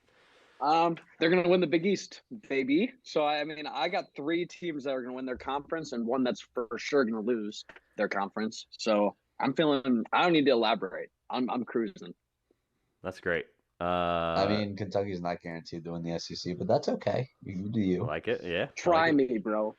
They're going to win the Big East, baby. So, I mean, I got 3 teams that are going to win their conference and one that's for sure going to lose their conference. So, I'm feeling – I don't need to elaborate. I'm cruising. That's great. I mean, Kentucky's not guaranteed to win the SEC, but that's okay. You do you. I like it, yeah. Try me, bro.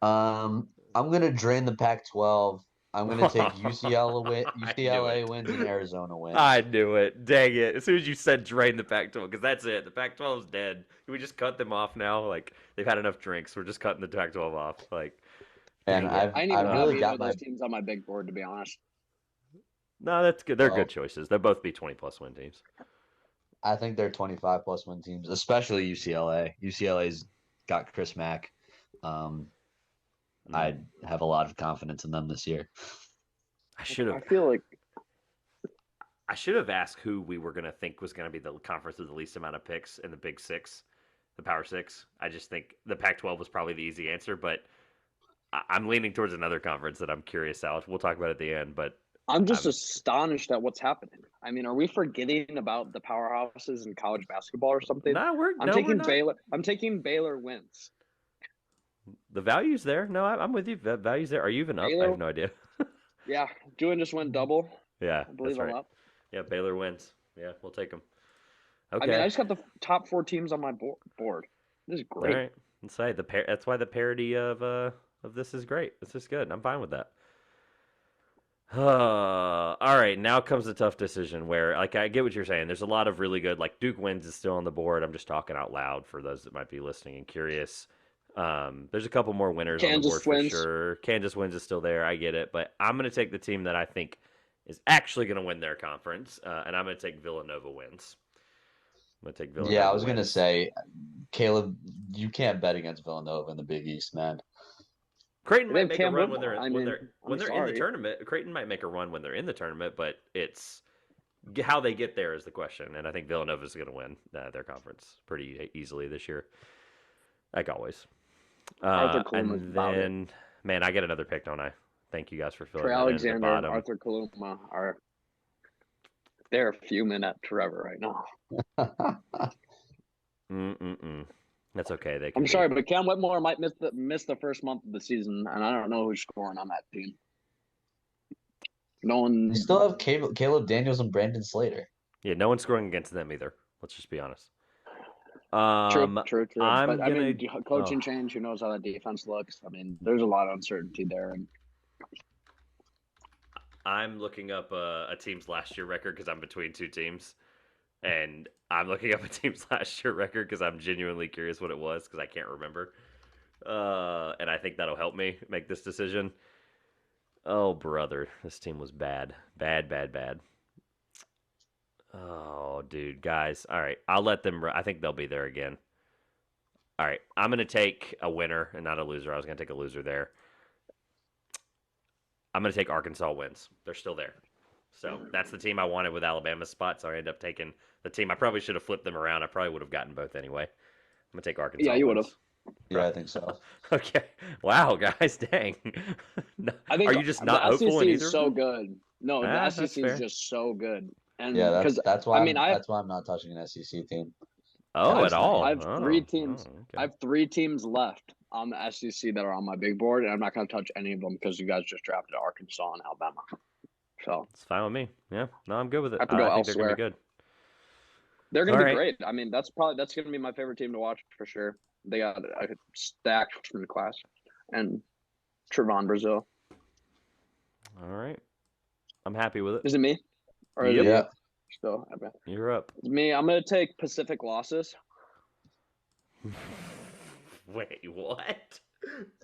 I'm going to drain the Pac-12. I'm going to take UCLA wins and Arizona wins. I knew it. Dang it. As soon as you said drain the Pac-12, because that's it. The Pac-12 is dead. Can we just cut them off now? Like, they've had enough drinks. We're just cutting the Pac-12 off. Like, and I really got those teams on my big board, to be honest. No, that's good. They're good choices. They'll both be 20-plus win teams. I think they're 25-plus win teams, especially UCLA. UCLA's got Chris Mack. I have a lot of confidence in them this year. I should have asked who we were going to think was going to be the conference with the least amount of picks in the Big Six, the Power Six. I just think the Pac-12 was probably the easy answer, but I'm leaning towards another conference that I'm curious about. We'll talk about it at the end, but I'm just astonished at what's happening. I mean, are we forgetting about the powerhouses in college basketball or something? I'm taking Baylor. I'm taking Baylor wins. The value's there. No, I'm with you. The value's there. Are you even up? Baylor, I have no idea. Yeah, Julian just went double. Yeah, I believe that's right. I'm up. Yeah, Baylor wins. Yeah, we'll take them. Okay. I mean, I just got the top 4 teams on my board. This is great. All right. Let's say that's why the parody of this is great. This is good. I'm fine with that. All right, now comes a tough decision where, like, I get what you're saying. There's a lot of really good, like, Duke wins is still on the board. I'm just talking out loud for those that might be listening and curious. There's a couple more winners on the board Kansas for wins. sure. Kansas wins is still there. I get it, but I'm going to take the team that I think is actually going to win their conference, and I'm going to take Villanova wins. I'm going to take Villanova. Yeah, I was gonna wins. say, Caleb, you can't bet against Villanova in the Big East, man. Creighton They might have make a Cam run when Whitmore. they're I when mean, they're I'm when they're in the sorry. tournament. Creighton might make a run when they're in the tournament, but it's how they get there is the question. And I think Villanova is going to win their conference pretty easily this year, like always. Arthur Kaluma is And about it. then, man, I get another pick, don't I? Thank you guys for filling Trey that in at the Alexander and bottom. Arthur Kaluma they're fuming at Trevor right now. That's okay. They can I'm sorry, but Cam Whitmore might miss the first month of the season, and I don't know who's scoring on that team. No one. You still have Caleb Daniels and Brandon Slater. Yeah, no one's scoring against them either. Let's just be honest. True. I'm But gonna I mean, coaching change. Who knows how that defense looks? I mean, there's a lot of uncertainty there, and I'm looking up a team's last year record because I'm between two teams, and I'm looking up a team's last year record because I'm genuinely curious what it was because I can't remember, and I think that'll help me make this decision. Oh, brother, this team was bad. Oh, dude, guys. All right, I'll let them. I think they'll be there again. All right, I'm gonna take a winner and not a loser. I was gonna take a loser there. I'm going to take Arkansas wins. They're still there. So that's the team I wanted with Alabama's spot. So I ended up taking the team. I probably should have flipped them around. I probably would have gotten both anyway. I'm going to take Arkansas. Yeah, you would have. Yeah, I think so. Okay. Wow, guys. Dang. I think are you just not hopeful SEC in is either? so good. No, the That's SEC fair. is just so good. And Yeah, that's why I mean, that's why I'm not touching an SEC team. Oh, at all? I have three Oh, teams. okay. I have 3 teams left on the SEC that are on my big board, and I'm not going to touch any of them because you guys just drafted Arkansas and Alabama. So it's fine with me. Yeah, no, I'm good with it. I have to go think elsewhere. they're going to be good. They're going to be All great. I mean, that's going to be my favorite team to watch for sure. They got a stacked freshman class, and Trevon Brazil. All right, I'm happy with it. Is it me? Or is Yep. it you? Yeah. Still, You're up. it's me. I'm going to take Pacific losses. Wait, what?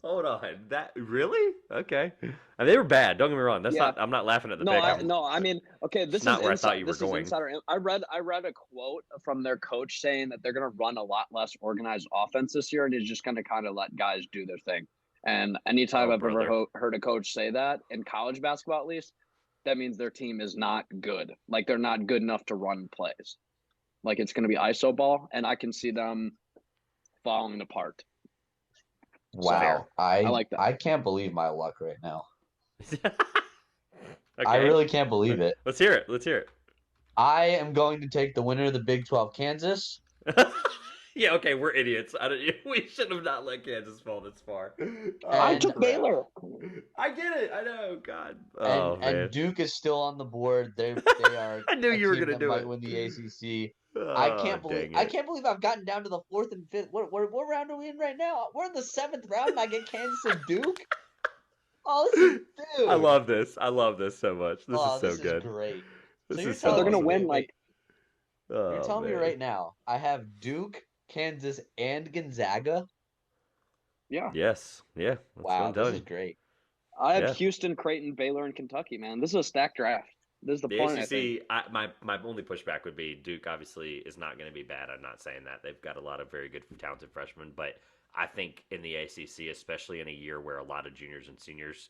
Hold on. That really? Okay. I mean, they were bad. Don't get me wrong. That's Yeah. not. I'm not laughing at the No, pick. I mean, okay, this is not where I thought you were this going. is insider. I read a quote from their coach saying that they're going to run a lot less organized offense this year, and he's just going to kind of let guys do their thing. And anytime I've ever heard a coach say that in college basketball, at least, that means their team is not good. Like they're not good enough to run plays. Like it's going to be iso ball, and I can see them falling apart. Wow, So, I like that. I can't believe my luck right now. Okay. I really can't believe it. Let's hear it. I am going to take the winner of the Big 12, Kansas. Yeah, okay, we're idiots. We should have not let Kansas fall this far. I took Baylor. I get it. I know. God. And Duke is still on the board. They are. I knew you were going to do might it. Win the ACC. Oh, I can't believe I've gotten down to the 4th and 5th. What round are we in right now? We're in the 7th round, and I get Kansas and Duke. Oh, dude! I love this. I love this so much. This is so good. This is great. This so is they're going to win. Wait. Oh, you're telling me right now I have Duke, Kansas, and Gonzaga. Yeah. Yes. Yeah. Wow, this is great. I have Houston, Creighton, Baylor, and Kentucky. Man, this is a stacked draft. This is the point. ACC. My only pushback would be Duke. Obviously, is not going to be bad. I'm not saying that they've got a lot of very good, talented freshmen, but I think in the ACC, especially in a year where a lot of juniors and seniors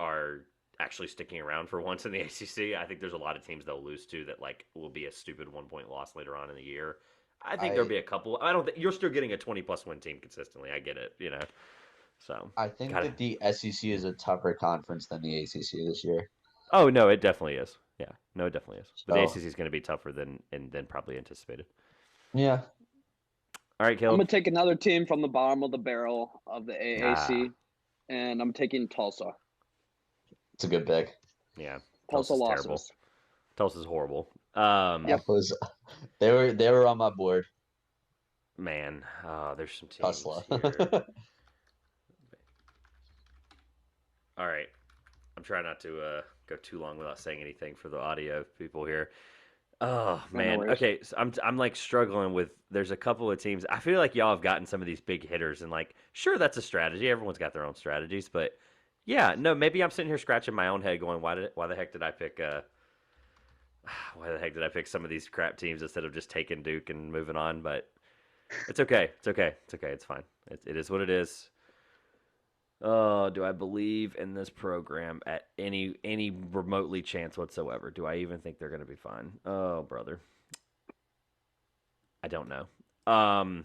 are actually sticking around for once in the ACC, I think there's a lot of teams they'll lose to that will be a stupid 1-point loss later on in the year. I think there'll be a couple. I don't think you're still getting a 20+ win team consistently. I get it, So I think that the SEC is a tougher conference than the ACC this year. Oh no, it definitely is. Yeah, no, it definitely is. But the ACC is going to be tougher than probably anticipated. Yeah. All right, Caleb. I'm going to take another team from the bottom of the barrel of the AAC, and I'm taking Tulsa. It's a good pick. Yeah, Tulsa losses. Terrible. Tulsa's horrible. They were on my board. Man, there's some teams Tulsa. here. All right, I'm try not to go too long without saying anything for the audio people here. Oh No man. worries. Okay, so I'm like struggling with. There's a couple of teams. I feel like y'all have gotten some of these big hitters, and like, sure, that's a strategy. Everyone's got their own strategies, but yeah, no, maybe I'm sitting here scratching my own head, going, why the heck did I pick why the heck did I pick some of these crap teams instead of just taking Duke and moving on? But it's okay. It's okay. It's okay. It's fine. It is what it is. Oh, do I believe in this program at any remotely chance whatsoever? Do I even think they're going to be fine? Oh, brother. I don't know. Dang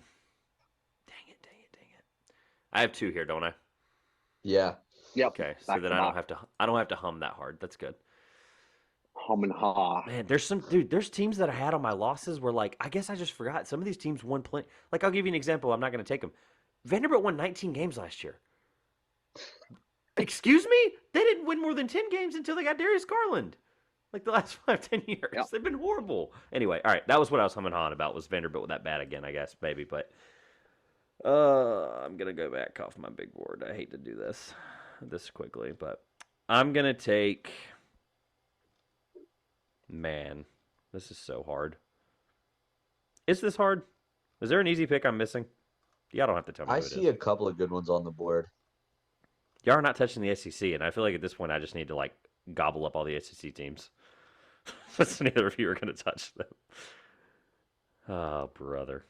it. I have two here, don't I? Yeah. Yep. Okay, so Back then to back. I don't have to hum that hard. That's good. Hum and haw. Man, there's teams that I had on my losses where like I guess I just forgot. Some of these teams won play. Like I'll give you an example. I'm not going to take them. Vanderbilt won 19 games last year. Excuse me? They didn't win more than 10 games until they got Darius Garland. Like the last 5-10 years. Yep. They've been horrible. Anyway, all right. That was what I was humming on about was Vanderbilt that bad again, I guess, baby. But I'm going to go back off my big board. I hate to do this quickly, but I'm going to take... Man, this is so hard. Is this hard? Is there an easy pick I'm missing? Y'all don't have to tell me I who it see is. a couple of good ones on the board. Y'all are not touching the SEC, and I feel like at this point I just need to like gobble up all the SEC teams. Since neither of you are going to touch them. Oh, brother.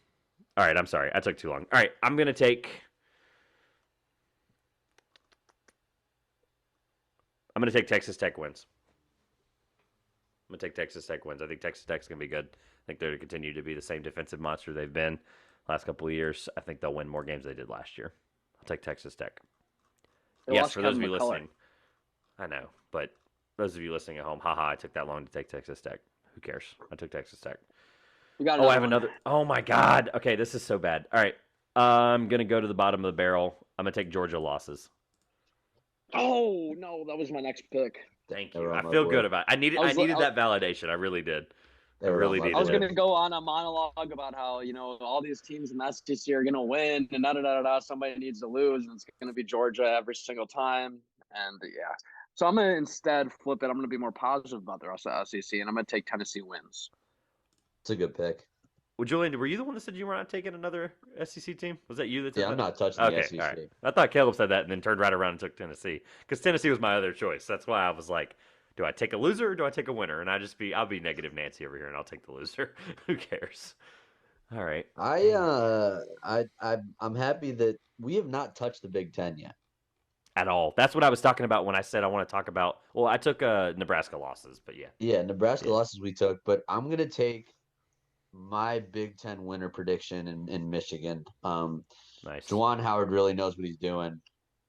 All right, I'm sorry. I took too long. All right, I'm going to take... Texas Tech wins. I'm going to take Texas Tech wins. I think Texas Tech's going to be good. I think they're going to continue to be the same defensive monster they've been last couple of years. I think they'll win more games than they did last year. I'll take Texas Tech. They Yes, lost for those of Kevin you McCullough. listening. I know, but those of you listening at home, haha, I took that long to take Texas Tech. Who cares? I took Texas Tech. We got Oh, I have one. another. Oh, my God. Okay, this is so bad. All right. I'm going to go to the bottom of the barrel. I'm going to take Georgia losses. Oh no, that was my next pick. Thank They you. were on I my feel board. good about it. I needed I was- that validation. I really did. They I were really on my needed I was board. gonna go on a monologue about how all these teams in the SEC are gonna win and da da da da. Somebody needs to lose, and it's gonna be Georgia every single time. And yeah, so I'm gonna instead flip it. I'm gonna be more positive about the rest of the SEC, and I'm gonna take Tennessee wins. It's a good pick. Well, Julian, were you the one that said you were not taking another SEC team? Was that you that said Yeah, that? I'm not touching Okay, the SEC. all right. I thought Caleb said that and then turned right around and took Tennessee because Tennessee was my other choice. That's why I was like, do I take a loser or do I take a winner? And I'll be negative Nancy over here and I'll take the loser. Who cares? All right. I'm happy that we have not touched the Big Ten yet. At all. That's what I was talking about when I said I want to talk about. Well, I took Nebraska losses, but yeah. Yeah, Nebraska losses we took, but I'm gonna take my Big Ten winner prediction in Michigan. Nice. Juwan Howard really knows what he's doing,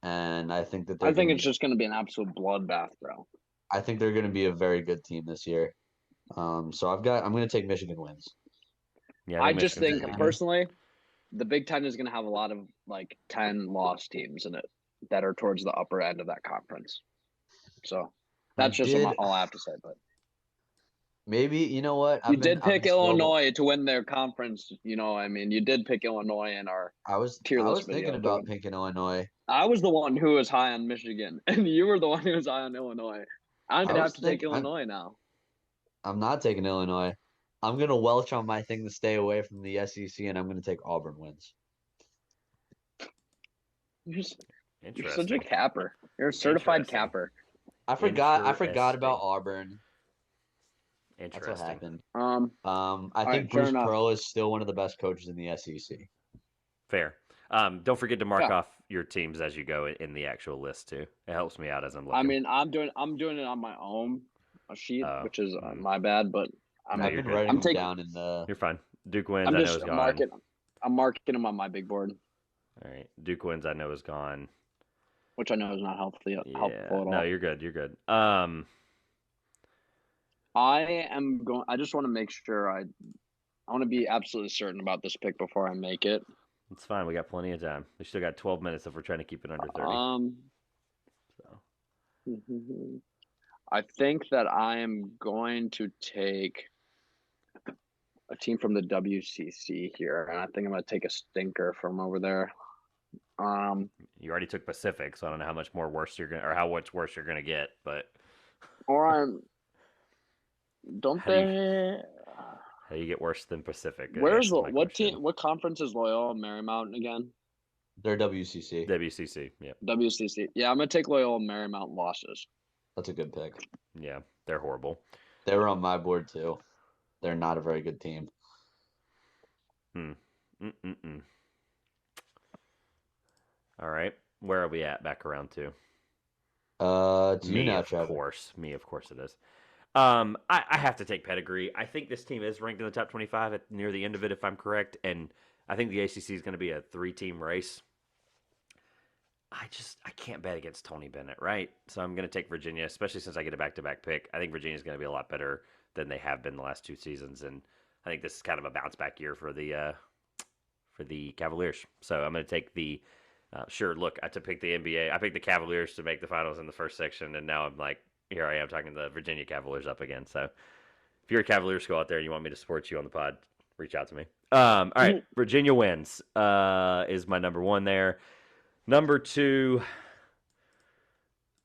and I think that I think it's just gonna be an absolute bloodbath, bro. I think they're gonna be a very good team this year. So I'm gonna take Michigan wins. Yeah, I just Michigan's think gonna be good. personally, the Big Ten is gonna have a lot of like 10 lost teams in it that are towards the upper end of that conference. So that's just all I have to say. But maybe you know what you did pick Illinois to win their conference. I mean, you did pick Illinois in our tier list video. Thinking about picking Illinois. I was the one who was high on Michigan, and you were the one who was high on Illinois. I'm gonna have to take Illinois now. I'm not taking Illinois. I'm gonna welch on my thing to stay away from the SEC, and I'm gonna take Auburn wins. You're such a capper. You're a certified capper. I forgot about Auburn. Interesting. That's what happened. I think Bruce Pearl is still one of the best coaches in the SEC. Fair. Don't forget to mark off your teams as you go in the actual list too. It helps me out as I'm looking. I mean, I'm doing it on my own sheet, which is my bad, but I've been writing them down in the. You're fine. Duke wins. I know is gone. I'm marking them on my big board. All right. Duke wins. I know is gone. Which I know is not helpful at all. No, you're good. You're good. I just want to make sure I want to be absolutely certain about this pick before I make it. It's fine. We got plenty of time. We still got 12 minutes if we're trying to keep it under 30. I think that I am going to take a team from the WCC here, and I think I'm going to take a stinker from over there. You already took Pacific, so I don't know how much more worse you're gonna, or how much worse you're gonna get. But Or don't how do you they? how do you get worse than Pacific? I guess Where's is my what question. team? What conference is Loyola Marymount again? They're WCC. WCC. Yep. WCC. Yeah, I'm gonna take Loyola Marymount losses. That's a good pick. Yeah, they're horrible. They were on my board too. They're not a very good team. Mm-mm-mm. All right, where are we at? Back around to It's you now, Trevor. Me, of course it is. I have to take pedigree. I think this team is ranked in the top 25 at near the end of it, if I'm correct, and I think the ACC is going to be a 3-team race. I can't bet against Tony Bennett, right? So I'm going to take Virginia, especially since I get a back-to-back pick. I think Virginia is going to be a lot better than they have been the last 2 seasons, and I think this is kind of a bounce-back year for the Cavaliers. So I'm going to take the sure. Look, I had to pick the NBA. I picked the Cavaliers to make the finals in the first section, and now I'm like, here I am talking the Virginia Cavaliers up again. So if you're a Cavaliers go out there and you want me to support you on the pod, reach out to me. All right, Virginia wins. Is my number 1 there. Number 2,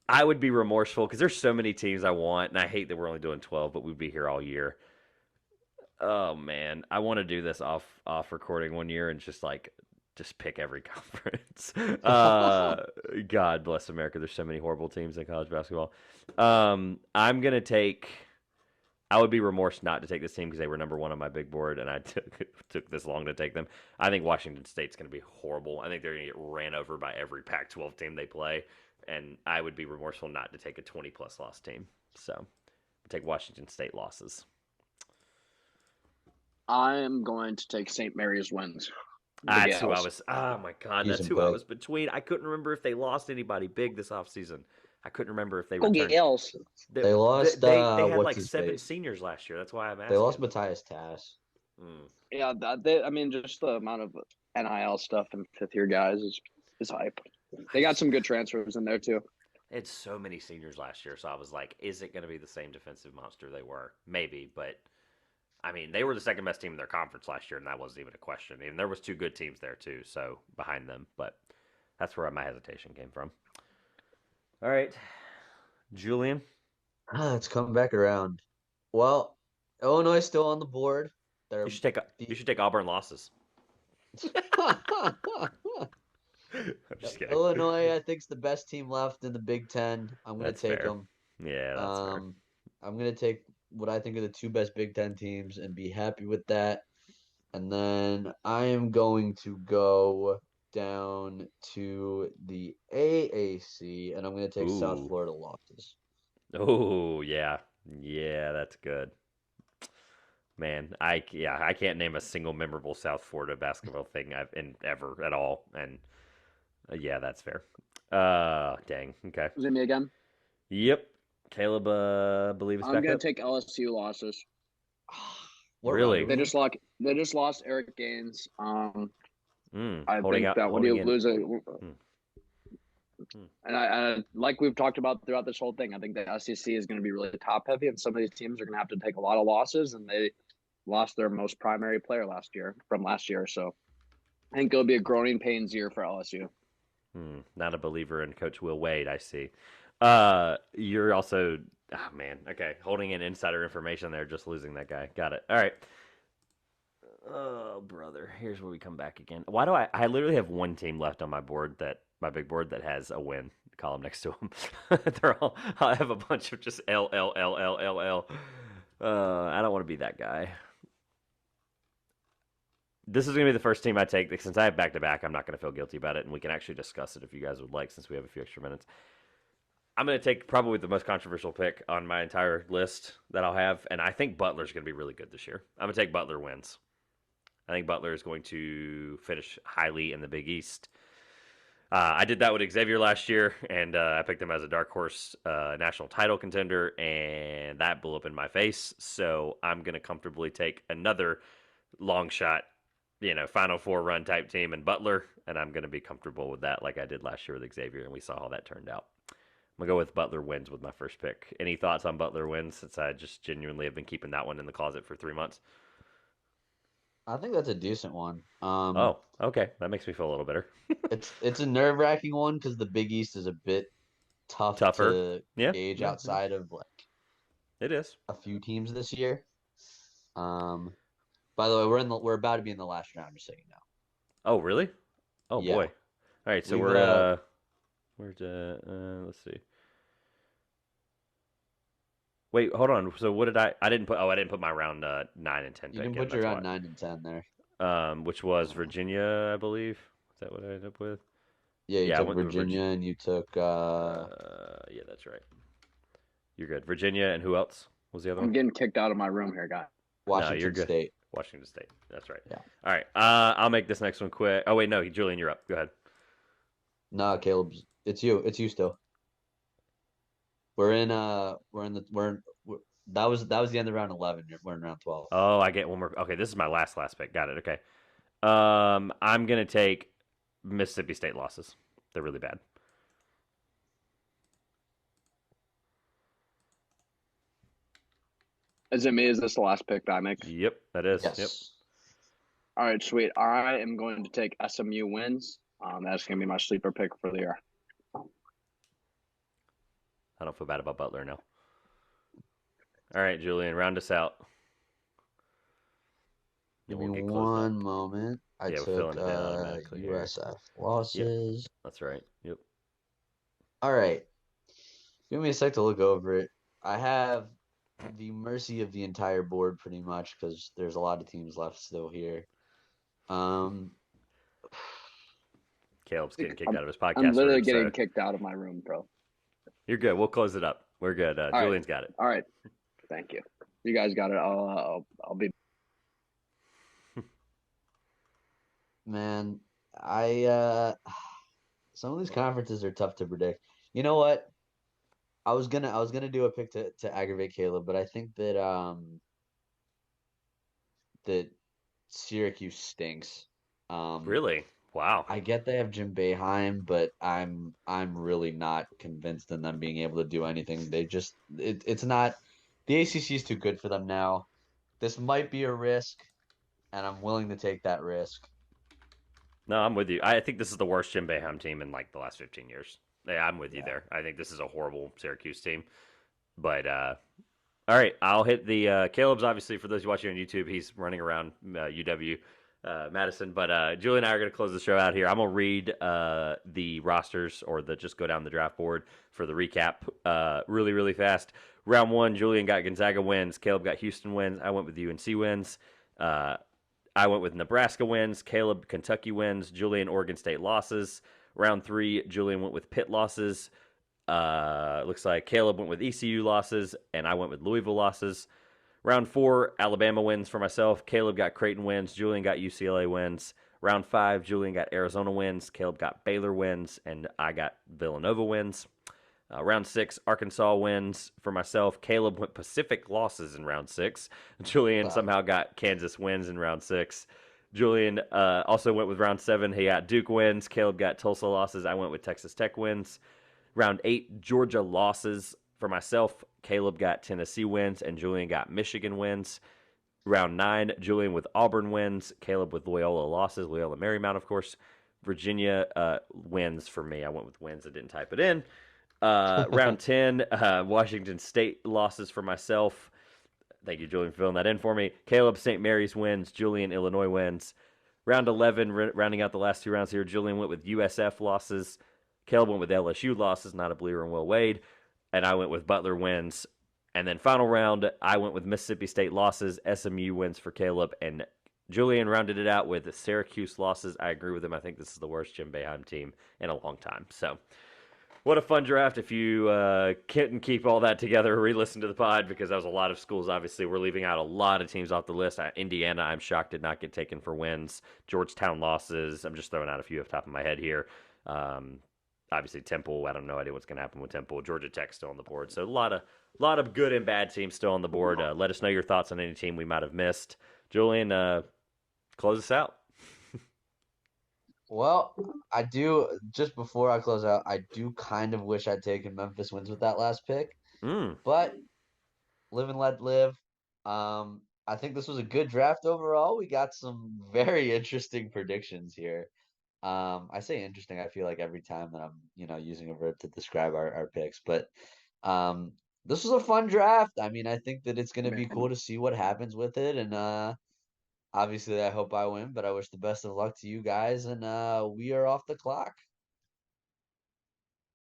I would be remorseful because there's so many teams I want, and I hate that we're only doing 12, but we'd be here all year. Oh man, I want to do this off recording one year and just pick every conference. God bless America. There's so many horrible teams in college basketball. I'm gonna take. I would be remorse not to take this team because they were number 1 on my big board, and I took this long to take them. I think Washington State's going to be horrible. I think they're going to get ran over by every Pac-12 team they play, and I would be remorseful not to take a 20-plus loss team. So, I'll take Washington State losses. I am going to take St. Mary's wins. That's who I was. Oh my God, that's who big. I was between. I couldn't remember if they lost anybody big this offseason. I couldn't remember if they Go returned. Gales. They lost. They had what's like his 7 face? seniors last year. That's why I'm asking. They lost Matthias Tass. Yeah, I mean, just the amount of NIL stuff and 5th-year guys is hype. They got some good transfers in there too. They had so many seniors last year, so I was like, is it going to be the same defensive monster they were? Maybe, but I mean, they were the second best team in their conference last year, and that wasn't even a question. Even there was 2 good teams there too, so behind them. But that's where my hesitation came from. All right, Julian. Let's come back around. Well, Illinois still on the board. You should take Auburn losses. I'm just kidding. Illinois, I think, is the best team left in the Big Ten. I'm going to take fair. them. Yeah, that's fair. I'm going to take what I think are the 2 best Big Ten teams and be happy with that. And then I am going to go down to the AAC, and I'm going to take South Florida losses. Oh, yeah. Yeah, that's good. Man, I can't name a single memorable South Florida basketball thing ever at all, and yeah, that's fair. Dang. Okay. Is it me again? Yep. Caleb, believe it's back up. I'm gonna take LSU losses. Really? They just lost Eric Gaines. I think that when you lose it, and I like we've talked about throughout this whole thing, I think the SEC is going to be really top heavy, and some of these teams are going to have to take a lot of losses, and they lost their most primary player last year. So I think it'll be a growing pains year for LSU. Not a believer in Coach Will Wade, I see. You're also, oh man, okay, holding in insider information there, just losing that guy. Got it. All right. Oh, brother, here's where we come back again. Why do I literally have 1 team left on my big board that has a win column next to them. I have a bunch of just L. I don't want to be that guy. This is going to be the first team I take. Since I have back-to-back, I'm not going to feel guilty about it, and we can actually discuss it if you guys would like, since we have a few extra minutes. I'm going to take probably the most controversial pick on my entire list that I'll have, and I think Butler's going to be really good this year. I'm going to take Butler wins. I think Butler is going to finish highly in the Big East. I did that with Xavier last year, and I picked him as a dark horse national title contender, and that blew up in my face. So I'm going to comfortably take another long shot, Final Four run type team in Butler, and I'm going to be comfortable with that like I did last year with Xavier, and we saw how that turned out. I'm going to go with Butler wins with my first pick. Any thoughts on Butler wins, since I just genuinely have been keeping that one in the closet for 3 months? I think that's a decent one. Oh, okay. That makes me feel a little better. It's a nerve-wracking one because the Big East is a bit tough Tougher. to Yeah. gauge Yeah. outside of like It is. a few teams this year. By the way, we're about to be in the last round, just so you know. Oh, really? Oh Yeah, boy. All right, so we've let's see. Wait, hold on. So what did I didn't put I didn't put my round 9 and 10 you pick didn't in. put your That's round why. 9 and 10 there. Which was Virginia, I believe. Is that what I ended up with? Yeah, you Yeah, I took went with Virginia and you took yeah, that's right. You're good. Virginia and who else was the other I'm one? getting kicked out of my room here, guy. No, you're Washington good. State. Washington State. That's right. Yeah. All right. I'll make this next one quick. Oh wait, no, Julian, you're up. Go ahead. No, Caleb's. It's you. It's you still. We're in. That was the end of round 11. We're in round 12. Oh, I get one more. Okay, this is my last pick. Got it. Okay. I'm gonna take Mississippi State losses. They're really bad. Is it me? Is this the last pick that I make? Yep, that is. Yes. Yep. All right, sweet. I am going to take SMU wins. That's going to be my sleeper pick for the year. I don't feel bad about Butler now. All right, Julian, round us out. Give We'll me get closed up. one moment. I Yeah, we're took filling it in automatically here. USF losses. That's right. Yep. All right. Give me a sec to look over it. I have the mercy of the entire board pretty much because there's a lot of teams left still here. Caleb's getting kicked out of his podcast. I'm literally room, getting so kicked out of my room, bro. you're good. We'll close it up. We're good. Julian's got it. All right. Thank you. You guys got it. I'll be. Man, some of these conferences are tough to predict. You know what? I was gonna do a pick to aggravate Caleb, but I think that Syracuse stinks. Really? Wow. I get they have Jim Boeheim, but I'm really not convinced in them being able to do anything. It's not the ACC is too good for them now. This might be a risk, and I'm willing to take that risk. No, I'm with you. I think this is the worst Jim Boeheim team in like the last 15 years. Yeah, I'm with you there. I think this is a horrible Syracuse team. But all right, I'll hit the Caleb's obviously for those watching on YouTube. He's running around UW Madison. But Julie and I are going to close the show out here. I'm going to read the rosters or just go down the draft board for the recap really, really fast. Round 1, Julian got Gonzaga wins. Caleb got Houston wins. I went with UNC wins. I went with Nebraska wins. Caleb, Kentucky wins. Julian, Oregon State losses. Round 3, Julian went with Pitt losses. Looks like Caleb went with ECU losses, and I went with Louisville losses. Round 4, Alabama wins for myself. Caleb got Creighton wins. Julian got UCLA wins. Round 5, Julian got Arizona wins. Caleb got Baylor wins, and I got Villanova wins. Round 6, Arkansas wins for myself. Caleb went Pacific losses in round 6. Julian somehow got Kansas wins in round 6. Julian also went with round 7. He got Duke wins. Caleb got Tulsa losses. I went with Texas Tech wins. Round 8, Georgia losses for myself. Caleb got Tennessee wins, and Julian got Michigan wins. Round 9, Julian with Auburn wins. Caleb with Loyola losses. Loyola Marymount, of course. Virginia wins for me. I went with wins. I didn't type it in. Round 10, Washington State losses for myself. Thank you, Julian, for filling that in for me. Caleb, St. Mary's wins. Julian, Illinois wins. Round 11, rounding out the last 2 rounds here, Julian went with USF losses. Caleb went with LSU losses, not a believer in Will Wade. And I went with Butler wins. And then final round, I went with Mississippi State losses. SMU wins for Caleb. And Julian rounded it out with Syracuse losses. I agree with him. I think this is the worst Jim Boeheim team in a long time. So what a fun draft. If you couldn't keep all that together, re-listen to the pod because that was a lot of schools. Obviously, we're leaving out a lot of teams off the list. Indiana, I'm shocked did not get taken for wins. Georgetown losses. I'm just throwing out a few off the top of my head here. Obviously, Temple. I don't know idea what's going to happen with Temple. Georgia Tech still on the board. So a lot of good and bad teams still on the board. Let us know your thoughts on any team we might have missed. Julian, close us out. Well, I do, just before I close out, I do kind of wish I'd taken Memphis wins with that last pick. But live and let live. I think this was a good draft overall. We got some very interesting predictions here. I say interesting, I feel like every time that I'm, using a verb to describe our picks, but um this was a fun draft. I mean, I think that it's gonna be Man, cool to see what happens with it. And obviously I hope I win, but I wish the best of luck to you guys, and we are off the clock.